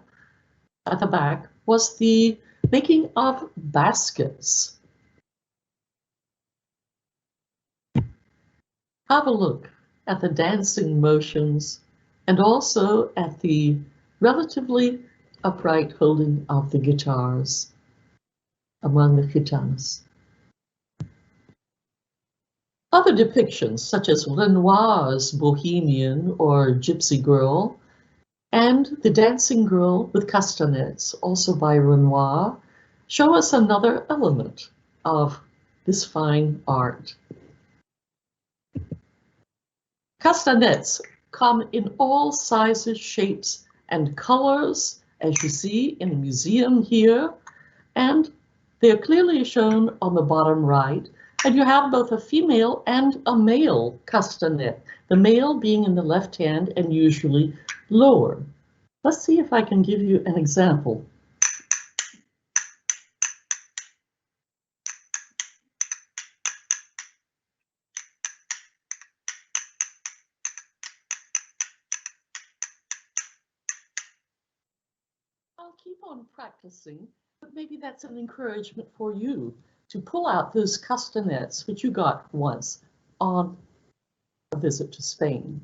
at the back was the making of baskets. Have a look at the dancing motions and also at the relatively upright holding of the guitars among the gitanas. Other depictions, such as Renoir's Bohemian or Gypsy Girl, and the Dancing Girl with Castanets, also by Renoir, show us another element of this fine art. Castanets come in all sizes, shapes, and colors, as you see in the museum here, and they are clearly shown on the bottom right. And you have both a female and a male castanet, the male being in the left hand and usually lower. Let's see if I can give you an example. I'll keep on practicing, but maybe that's an encouragement for you to pull out those castanets which you got once on a visit to Spain.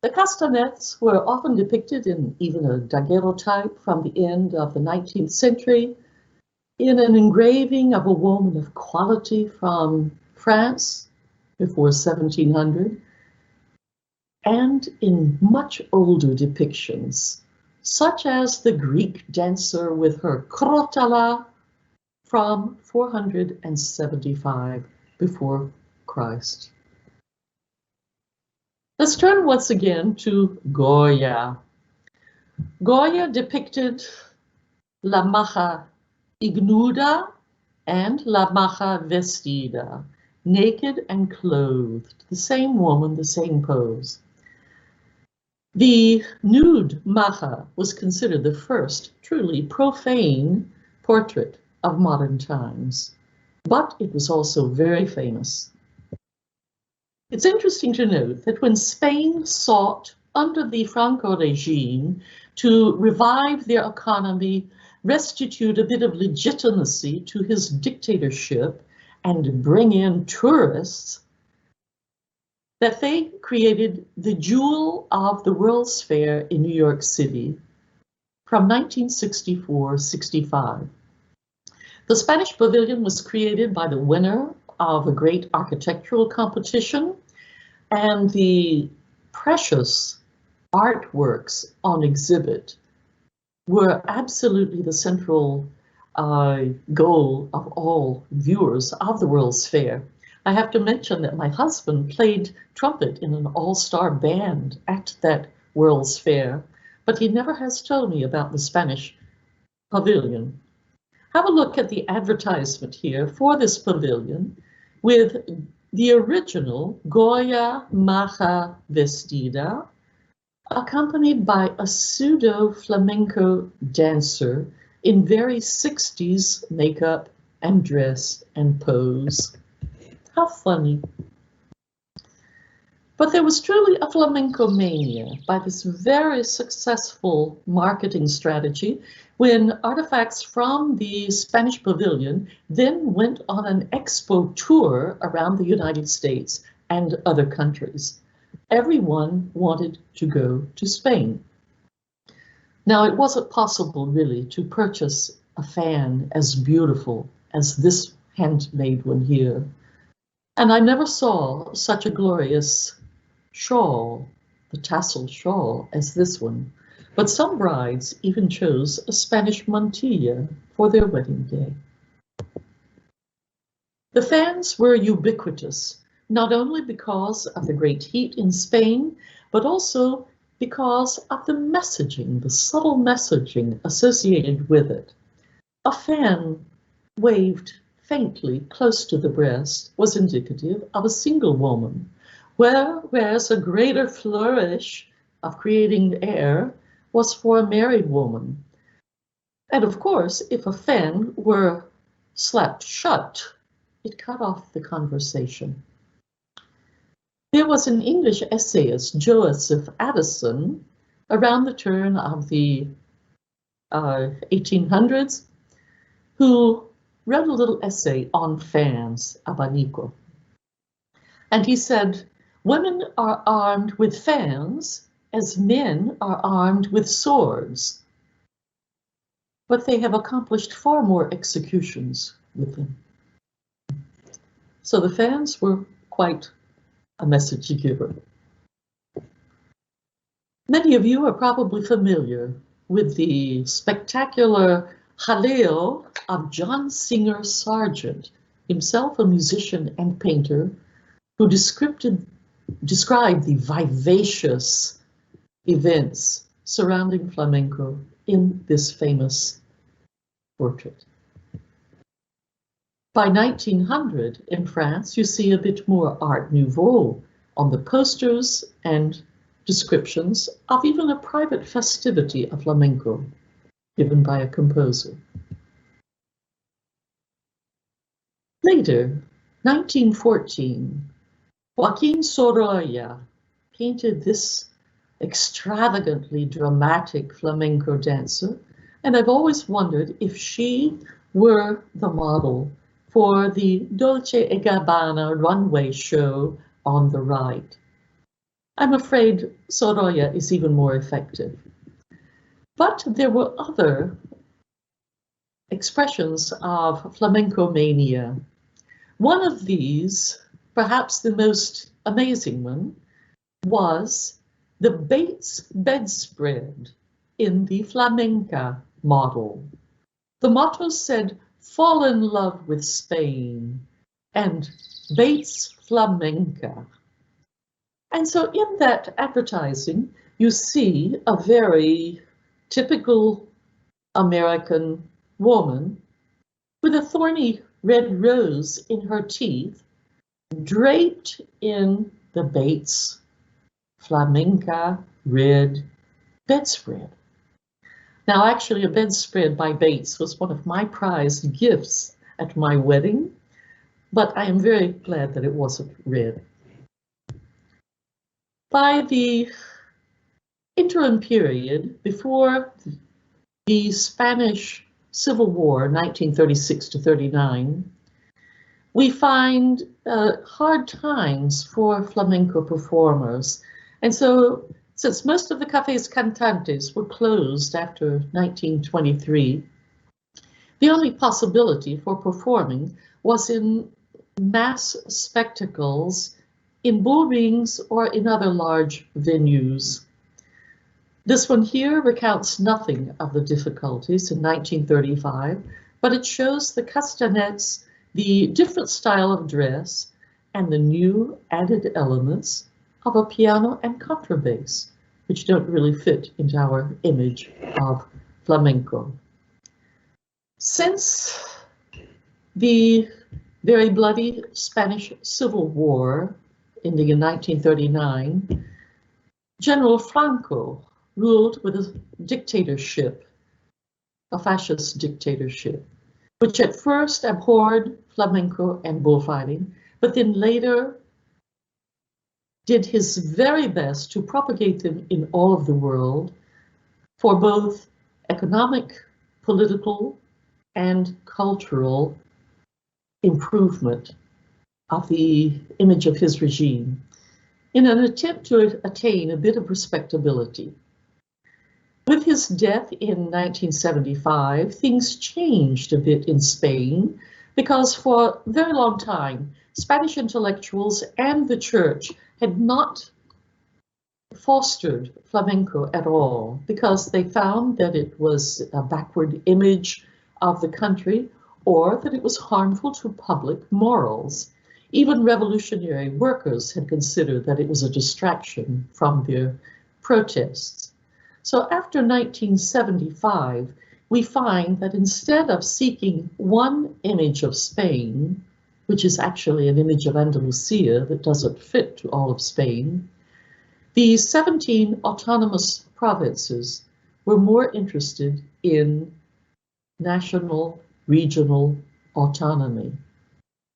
The castanets were often depicted in even a daguerreotype from the end of the 19th century, in an engraving of a woman of quality from France before 1700, and in much older depictions, such as the Greek dancer with her krotala from 475 before Christ. Let's turn once again to Goya. Goya depicted La Maja Ignuda and La Maja Vestida, naked and clothed, the same woman, the same pose. The nude Maja was considered the first truly profane portrait of modern times, but it was also very famous. It's interesting to note that when Spain sought under the Franco regime to revive their economy, restitute a bit of legitimacy to his dictatorship, and bring in tourists, that they created the jewel of the World's Fair in New York City from 1964-65. The Spanish Pavilion was created by the winner of a great architectural competition, and the precious artworks on exhibit were absolutely the central goal of all viewers of the World's Fair. I have to mention that my husband played trumpet in an all-star band at that World's Fair, but he never has told me about the Spanish Pavilion. Have a look at the advertisement here for this pavilion with the original Goya Maja Vestida, accompanied by a pseudo flamenco dancer in very 60s makeup and dress and pose. How funny. But there was truly a flamenco mania by this very successful marketing strategy when artifacts from the Spanish Pavilion then went on an expo tour around the United States and other countries. Everyone wanted to go to Spain. Now, it wasn't possible really to purchase a fan as beautiful as this handmade one here. And I never saw such a glorious shawl, the tassel shawl, as this one. But some brides even chose a Spanish mantilla for their wedding day. The fans were ubiquitous, not only because of the great heat in Spain, but also because of the messaging, the subtle messaging associated with it. A fan waved faintly close to the breast was indicative of a single woman, whereas a greater flourish of creating air was for a married woman. And of course, if a fan were slapped shut, it cut off the conversation. There was an English essayist, Joseph Addison, around the turn of the 1800s, who wrote a little essay on fans, abanico. And he said, women are armed with fans as men are armed with swords, but they have accomplished far more executions with them. So the fans were quite a message giver. Many of you are probably familiar with the spectacular jaleo of John Singer Sargent, himself a musician and painter, who described the vivacious events surrounding flamenco in this famous portrait. By 1900 in France, you see a bit more Art Nouveau on the posters and descriptions of even a private festivity of flamenco given by a composer. Later, 1914, Joaquin Sorolla painted this extravagantly dramatic flamenco dancer, and I've always wondered if she were the model for the Dolce & Gabbana runway show on the right. I'm afraid Sorolla is even more effective. But there were other expressions of flamenco mania. One of these, perhaps the most amazing one, was the Bates bedspread in the flamenca model. The motto said, "Fall in love with Spain," and Bates Flamenca. And so in that advertising, you see a very typical American woman with a thorny red rose in her teeth, draped in the Bates Flamenca red bedspread. Now, actually, a bedspread by Bates was one of my prized gifts at my wedding, but I am very glad that it wasn't red. By the interim period before the Spanish Civil War, 1936 to 39, we find hard times for flamenco performers. And so, since most of the cafés cantantes were closed after 1923, the only possibility for performing was in mass spectacles, in bull rings, or in other large venues. This one here recounts nothing of the difficulties in 1935, but it shows the castanets, the different style of dress, and the new added elements of a piano and contrabass, which don't really fit into our image of flamenco. Since the very bloody Spanish Civil War ending in 1939, General Franco ruled with a dictatorship, a fascist dictatorship, which at first abhorred flamenco and bullfighting, but then later did his very best to propagate them in all of the world for both economic, political, and cultural improvement of the image of his regime in an attempt to attain a bit of respectability. With his death in 1975, things changed a bit in Spain because for a very long time, Spanish intellectuals and the church had not fostered flamenco at all because they found that it was a backward image of the country or that it was harmful to public morals. Even revolutionary workers had considered that it was a distraction from their protests. So after 1975, we find that instead of seeking one image of Spain, which is actually an image of Andalusia that doesn't fit to all of Spain, the 17 autonomous provinces were more interested in national, regional autonomy.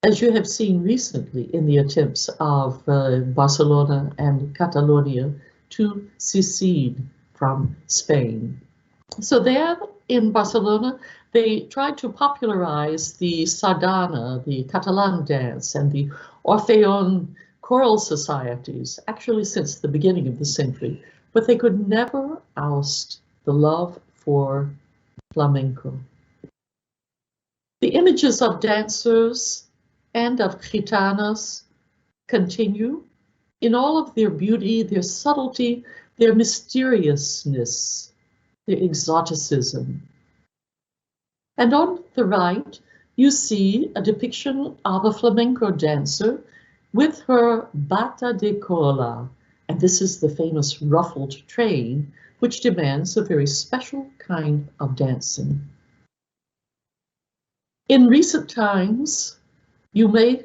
As you have seen recently in the attempts of Barcelona and Catalonia to secede from Spain. So there in Barcelona, they tried to popularize the sardana, the Catalan dance, and the Orfeon choral societies, actually since the beginning of the century, but they could never oust the love for flamenco. The images of dancers and of gitanas continue in all of their beauty, their subtlety, their mysteriousness, their exoticism. And on the right, you see a depiction of a flamenco dancer with her bata de cola, and this is the famous ruffled train, which demands a very special kind of dancing. In recent times, you may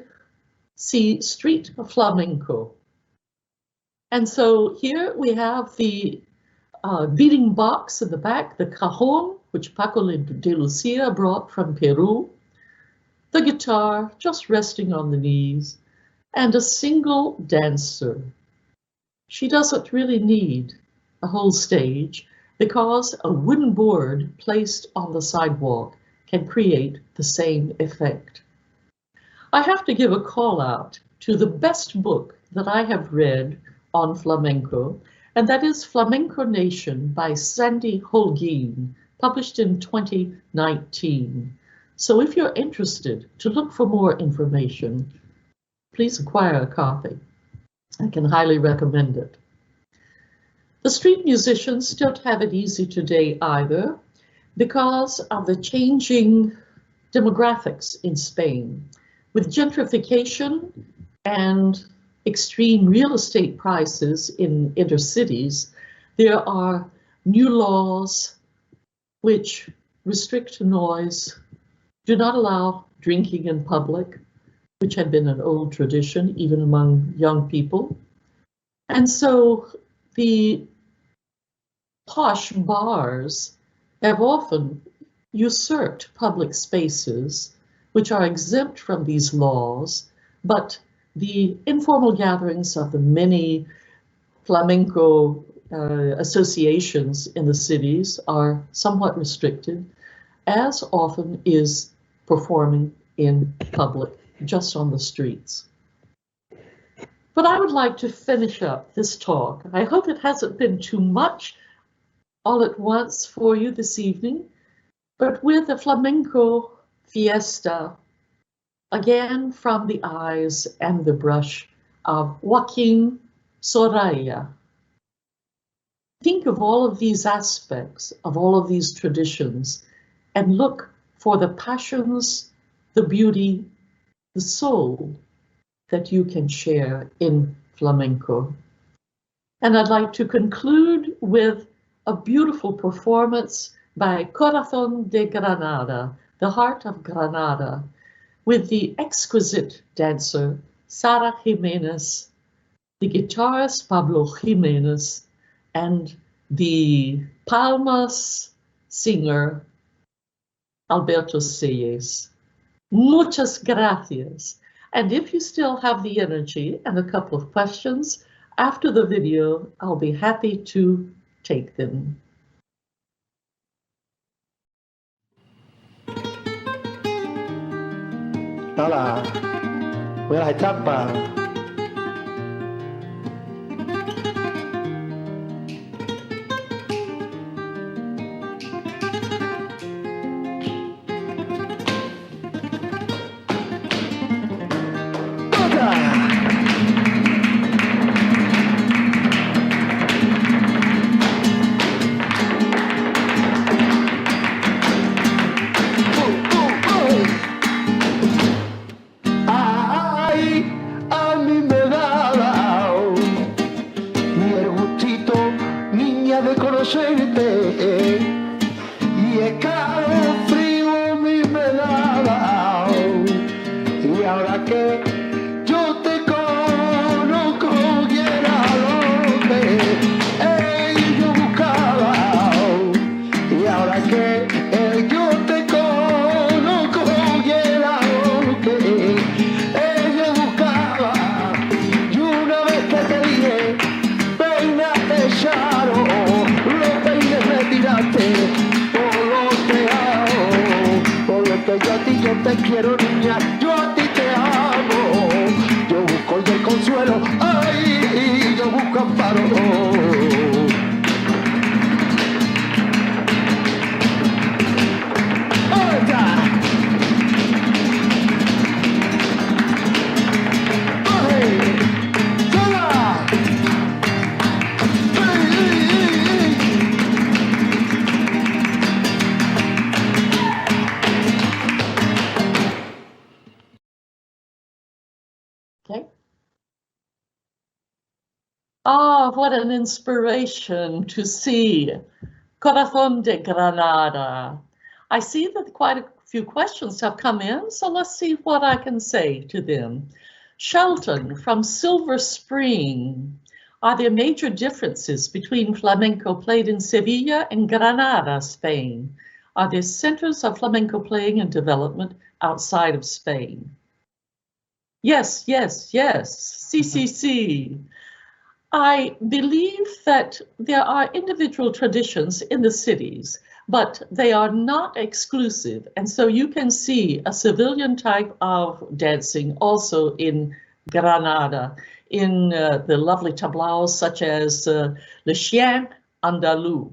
see street flamenco. And so here we have the beating box in the back, the cajon, which Paco de Lucia brought from Peru, the guitar just resting on the knees, and a single dancer. She doesn't really need a whole stage because a wooden board placed on the sidewalk can create the same effect. I have to give a call out to the best book that I have read on flamenco, and that is Flamenco Nation by Sandy Holguin, published in 2019. So if you're interested to look for more information, please acquire a copy. I can highly recommend it. The street musicians don't have it easy today either because of the changing demographics in Spain. With gentrification and extreme real estate prices in intercities, there are new laws which restrict noise, do not allow drinking in public, which had been an old tradition even among young people. And so the posh bars have often usurped public spaces which are exempt from these laws, but the informal gatherings of the many flamenco associations in the cities are somewhat restricted, as often is performing in public, just on the streets. But I would like to finish up this talk. I hope it hasn't been too much all at once for you this evening, but with a flamenco fiesta, again from the eyes and the brush of Joaquin Soraya. Think of all of these aspects, of all of these traditions, and look for the passions, the beauty, the soul that you can share in flamenco. And I'd like to conclude with a beautiful performance by Corazón de Granada, the Heart of Granada, with the exquisite dancer Sara Jimenez, the guitarist Pablo Jimenez, and the palmas singer Alberto Selles. Muchas gracias. And if you still have the energy and a couple of questions, after the video, I'll be happy to take them. Hola, buenas etapas. Te quiero, niña, yo a ti te amo. Yo busco el consuelo, ay, yo busco amparo. Ah, what an inspiration to see Corazón de Granada. I see that quite a few questions have come in, so let's see what I can say to them. Shelton from Silver Spring. Are there major differences between flamenco played in Sevilla and Granada, Spain? Are there centers of flamenco playing and development outside of Spain? Yes, yes, yes, CCC. I believe that there are individual traditions in the cities, but they are not exclusive. And so you can see a civilian type of dancing also in Granada, in the lovely tablaos such as Le Chien Andalou.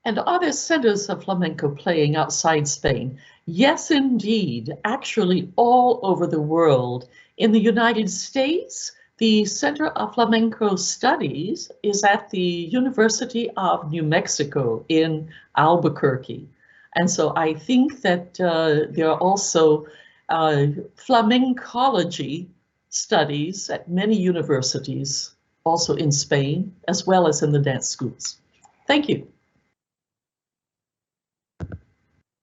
And are there centers of flamenco playing outside Spain? Yes, indeed, actually all over the world. In the United States, the Center of Flamenco Studies is at the University of New Mexico in Albuquerque. And so I think that there are also flamencology studies at many universities, also in Spain, as well as in the dance schools. Thank you.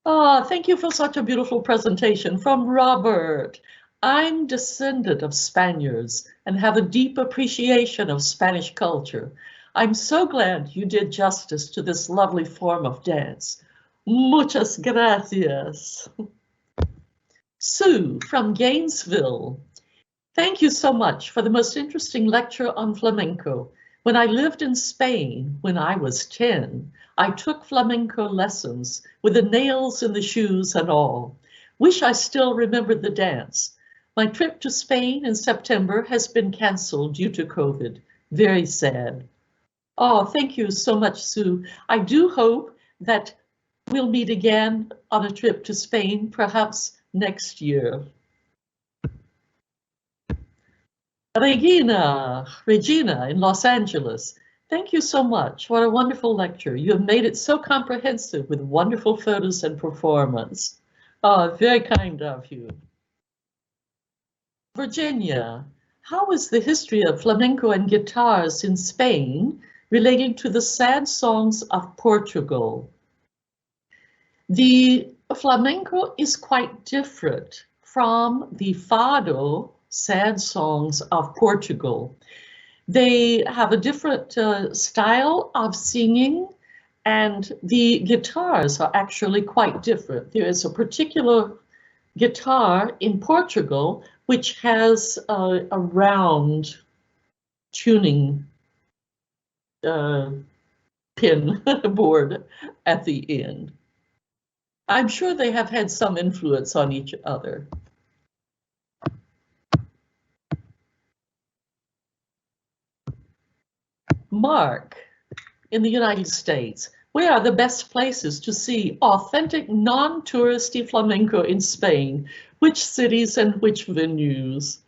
Thank you for such a beautiful presentation from Robert. I'm descendant of Spaniards and have a deep appreciation of Spanish culture. I'm so glad you did justice to this lovely form of dance. Muchas gracias. Sue from Gainesville. Thank you so much for the most interesting lecture on flamenco. When I lived in Spain when I was 10, I took flamenco lessons with the nails in the shoes and all. Wish I still remembered the dance. My trip to Spain in September has been canceled due to COVID. Very sad. Oh, thank you so much, Sue. I do hope that we'll meet again on a trip to Spain, perhaps next year. Regina in Los Angeles. Thank you so much. What a wonderful lecture. You have made it so comprehensive with wonderful photos and performance. Oh, very kind of you. Virginia, how is the history of flamenco and guitars in Spain relating to the sad songs of Portugal? The flamenco is quite different from the fado sad songs of Portugal. They have a different style of singing, and the guitars are actually quite different. There is a particular guitar in Portugal which has a round tuning pin board at the end. I'm sure they have had some influence on each other. Mark, in the United States, where are the best places to see authentic non-touristy flamenco in Spain? Which cities and which venues?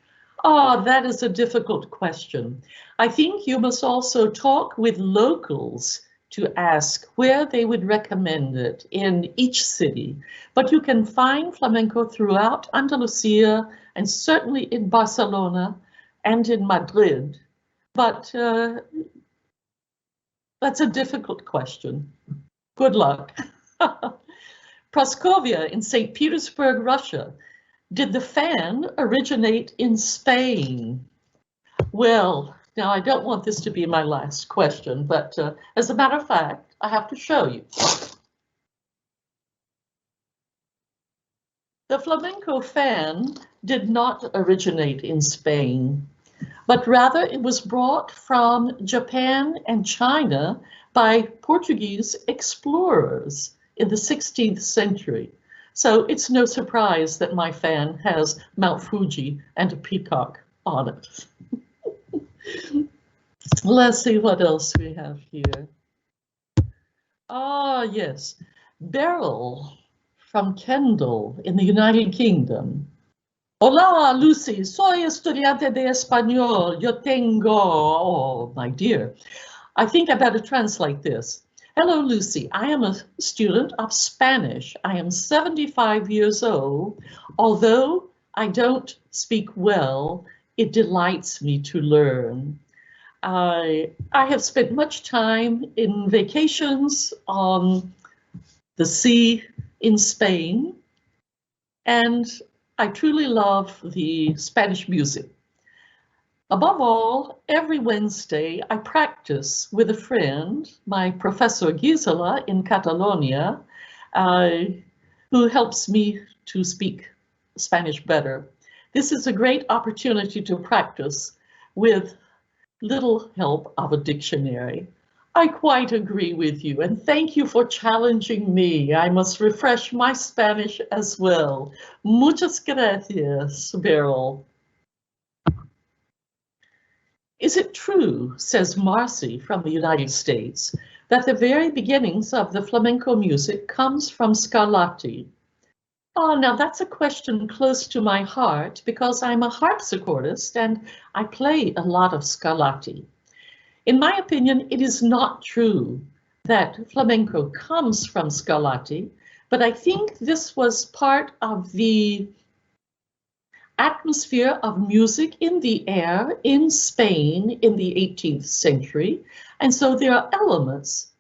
Oh, that is a difficult question. I think you must also talk with locals to ask where they would recommend it in each city. But you can find flamenco throughout Andalusia and certainly in Barcelona and in Madrid. But that's a difficult question. Good luck. Praskovia in St. Petersburg, Russia. Did the fan originate in Spain? Well, now I don't want this to be my last question, but as a matter of fact, I have to show you. The flamenco fan did not originate in Spain, but rather it was brought from Japan and China by Portuguese explorers in the 16th century. So it's no surprise that my fan has Mount Fuji and a peacock on it. Let's see what else we have here. Ah, yes, Beryl from Kendal in the United Kingdom. Hola, Lucy, soy estudiante de español. Yo tengo, oh, my dear. I think I better translate this. Hello, Lucy. I am a student of Spanish. I am 75 years old. Although I don't speak well, it delights me to learn. I have spent much time in vacations on the sea in Spain, and I truly love the Spanish music. Above all, every Wednesday I practice with a friend, my Professor Gisela in Catalonia, who helps me to speak Spanish better. This is a great opportunity to practice with little help of a dictionary. I quite agree with you, and thank you for challenging me. I must refresh my Spanish as well. Muchas gracias, Beryl. Is it true, says Marcy from the United States, that the very beginnings of the flamenco music comes from Scarlatti? Oh, now that's a question close to my heart because I'm a harpsichordist and I play a lot of Scarlatti. In my opinion, it is not true that flamenco comes from Scarlatti, but I think this was part of the atmosphere of music in the air in Spain in the 18th century. And so there are elements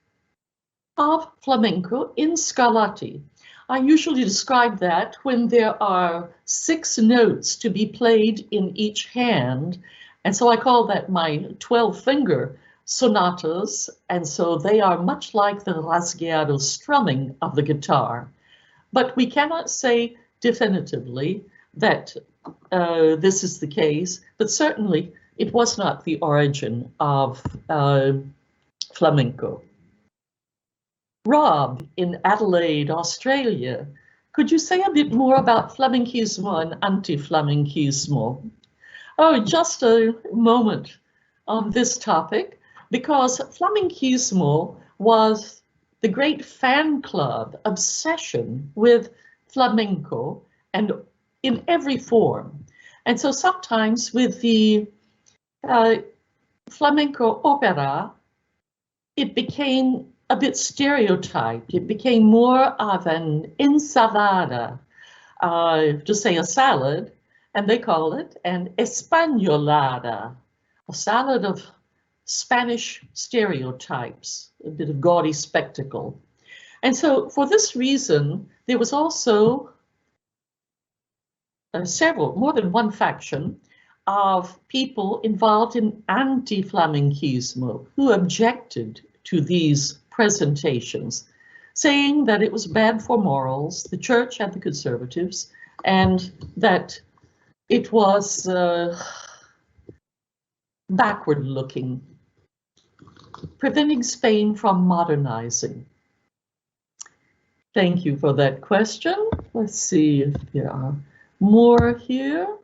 of flamenco in Scarlatti. I usually describe that when there are 6 notes to be played in each hand. And so I call that my 12-finger sonatas. And so they are much like the rasgueado strumming of the guitar. But we cannot say definitively that this is the case, but certainly it was not the origin of flamenco. Rob in Adelaide, Australia, could you say a bit more about flamenquismo and anti-flamenquismo? Oh, just a moment on this topic, because flamenquismo was the great fan club obsession with flamenco and in every form. And so sometimes with the flamenco opera, it became a bit stereotyped. It became more of an ensalada, to say a salad, and they call it an españolada, a salad of Spanish stereotypes, a bit of gaudy spectacle. And so for this reason, there was also more than one faction of people involved in anti-flamenquismo who objected to these presentations, saying that it was bad for morals, the church and the conservatives, and that it was backward looking, preventing Spain from modernizing. Thank you for that question. Let's see if there are more here.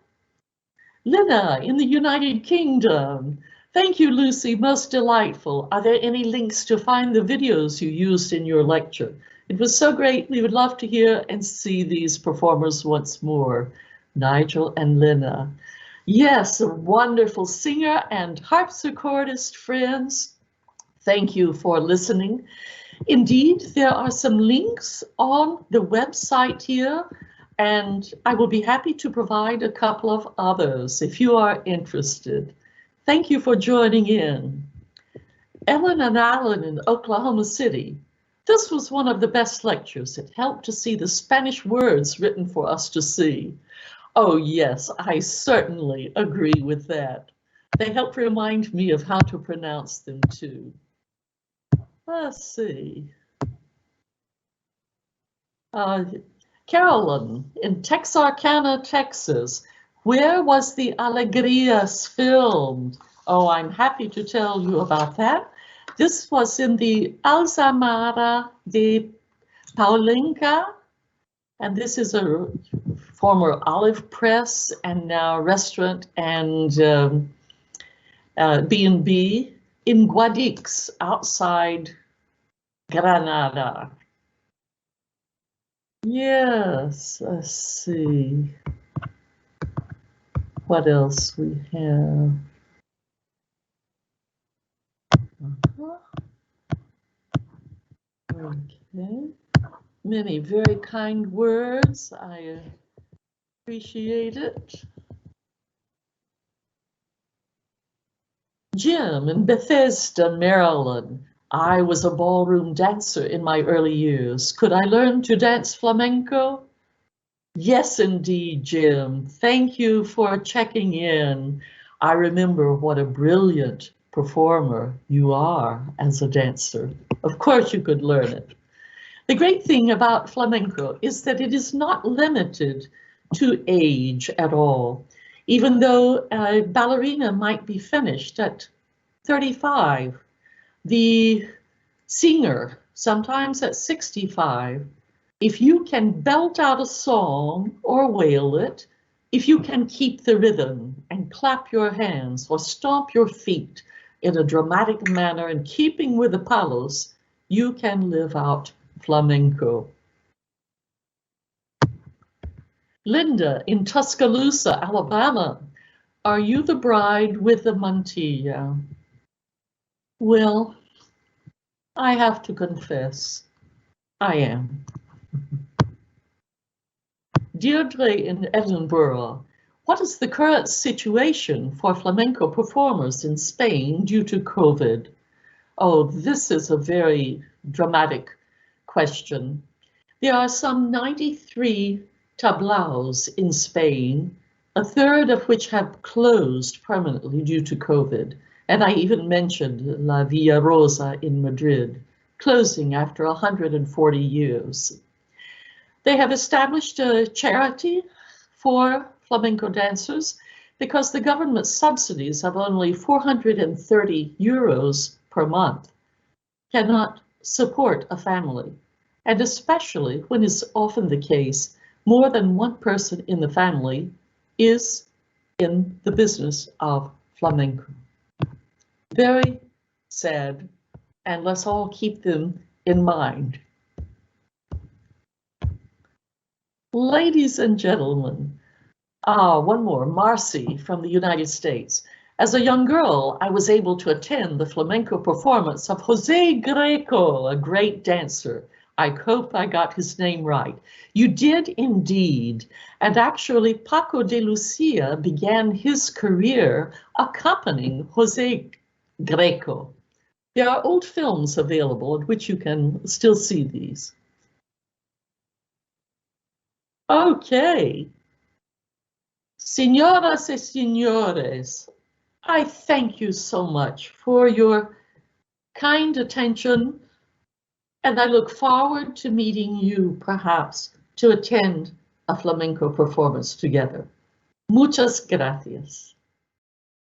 Lina in the United Kingdom. Thank you, Lucy, most delightful. Are there any links to find the videos you used in your lecture? It was so great. We would love to hear and see these performers once more. Nigel and Lina. Yes, a wonderful singer and harpsichordist friends. Thank you for listening. Indeed, there are some links on the website here, and I will be happy to provide a couple of others if you are interested. Thank you for joining in. Ellen and Alan in Oklahoma City. This was one of the best lectures. It helped to see the Spanish words written for us to see. Oh yes, I certainly agree with that. They help remind me of how to pronounce them too. Let's see. Carolyn in Texarkana, Texas. Where was the Alegrias filmed? Oh, I'm happy to tell you about that. This was in the Alzamara de Paulenca, and this is a former olive press and now restaurant and B&B in Guadix, outside Granada. Yes, let's see. What else we have? Okay. Many very kind words. I appreciate it. Jim in Bethesda, Maryland. I was a ballroom dancer in my early years. Could I learn to dance flamenco? Yes, indeed, Jim. Thank you for checking in. I remember what a brilliant performer you are as a dancer. Of course you could learn it. The great thing about flamenco is that it is not limited to age at all. Even though a ballerina might be finished at 35, the singer, sometimes at 65, if you can belt out a song or wail it, if you can keep the rhythm and clap your hands or stomp your feet in a dramatic manner in keeping with the palos, you can live out flamenco. Linda in Tuscaloosa, Alabama. Are you the bride with the mantilla? Well, I have to confess, I am. Deirdre in Edinburgh, what is the current situation for flamenco performers in Spain due to COVID? Oh, this is a very dramatic question. There are some 93 tablaos in Spain, a third of which have closed permanently due to COVID. And I even mentioned La Villa Rosa in Madrid, closing after 140 years. They have established a charity for flamenco dancers, because the government subsidies of only 430 euros per month cannot support a family, and especially when is often the case, more than one person in the family is in the business of flamenco. Very sad, and let's all keep them in mind. Ladies and gentlemen, one more, Marcy from the United States. As a young girl, I was able to attend the flamenco performance of Jose Greco, a great dancer. I hope I got his name right. You did indeed. And actually, Paco de Lucia began his career accompanying Jose Greco. There are old films available in which you can still see these. Okay. Señoras y señores, I thank you so much for your kind attention, and I look forward to meeting you, perhaps, to attend a flamenco performance together. Muchas gracias.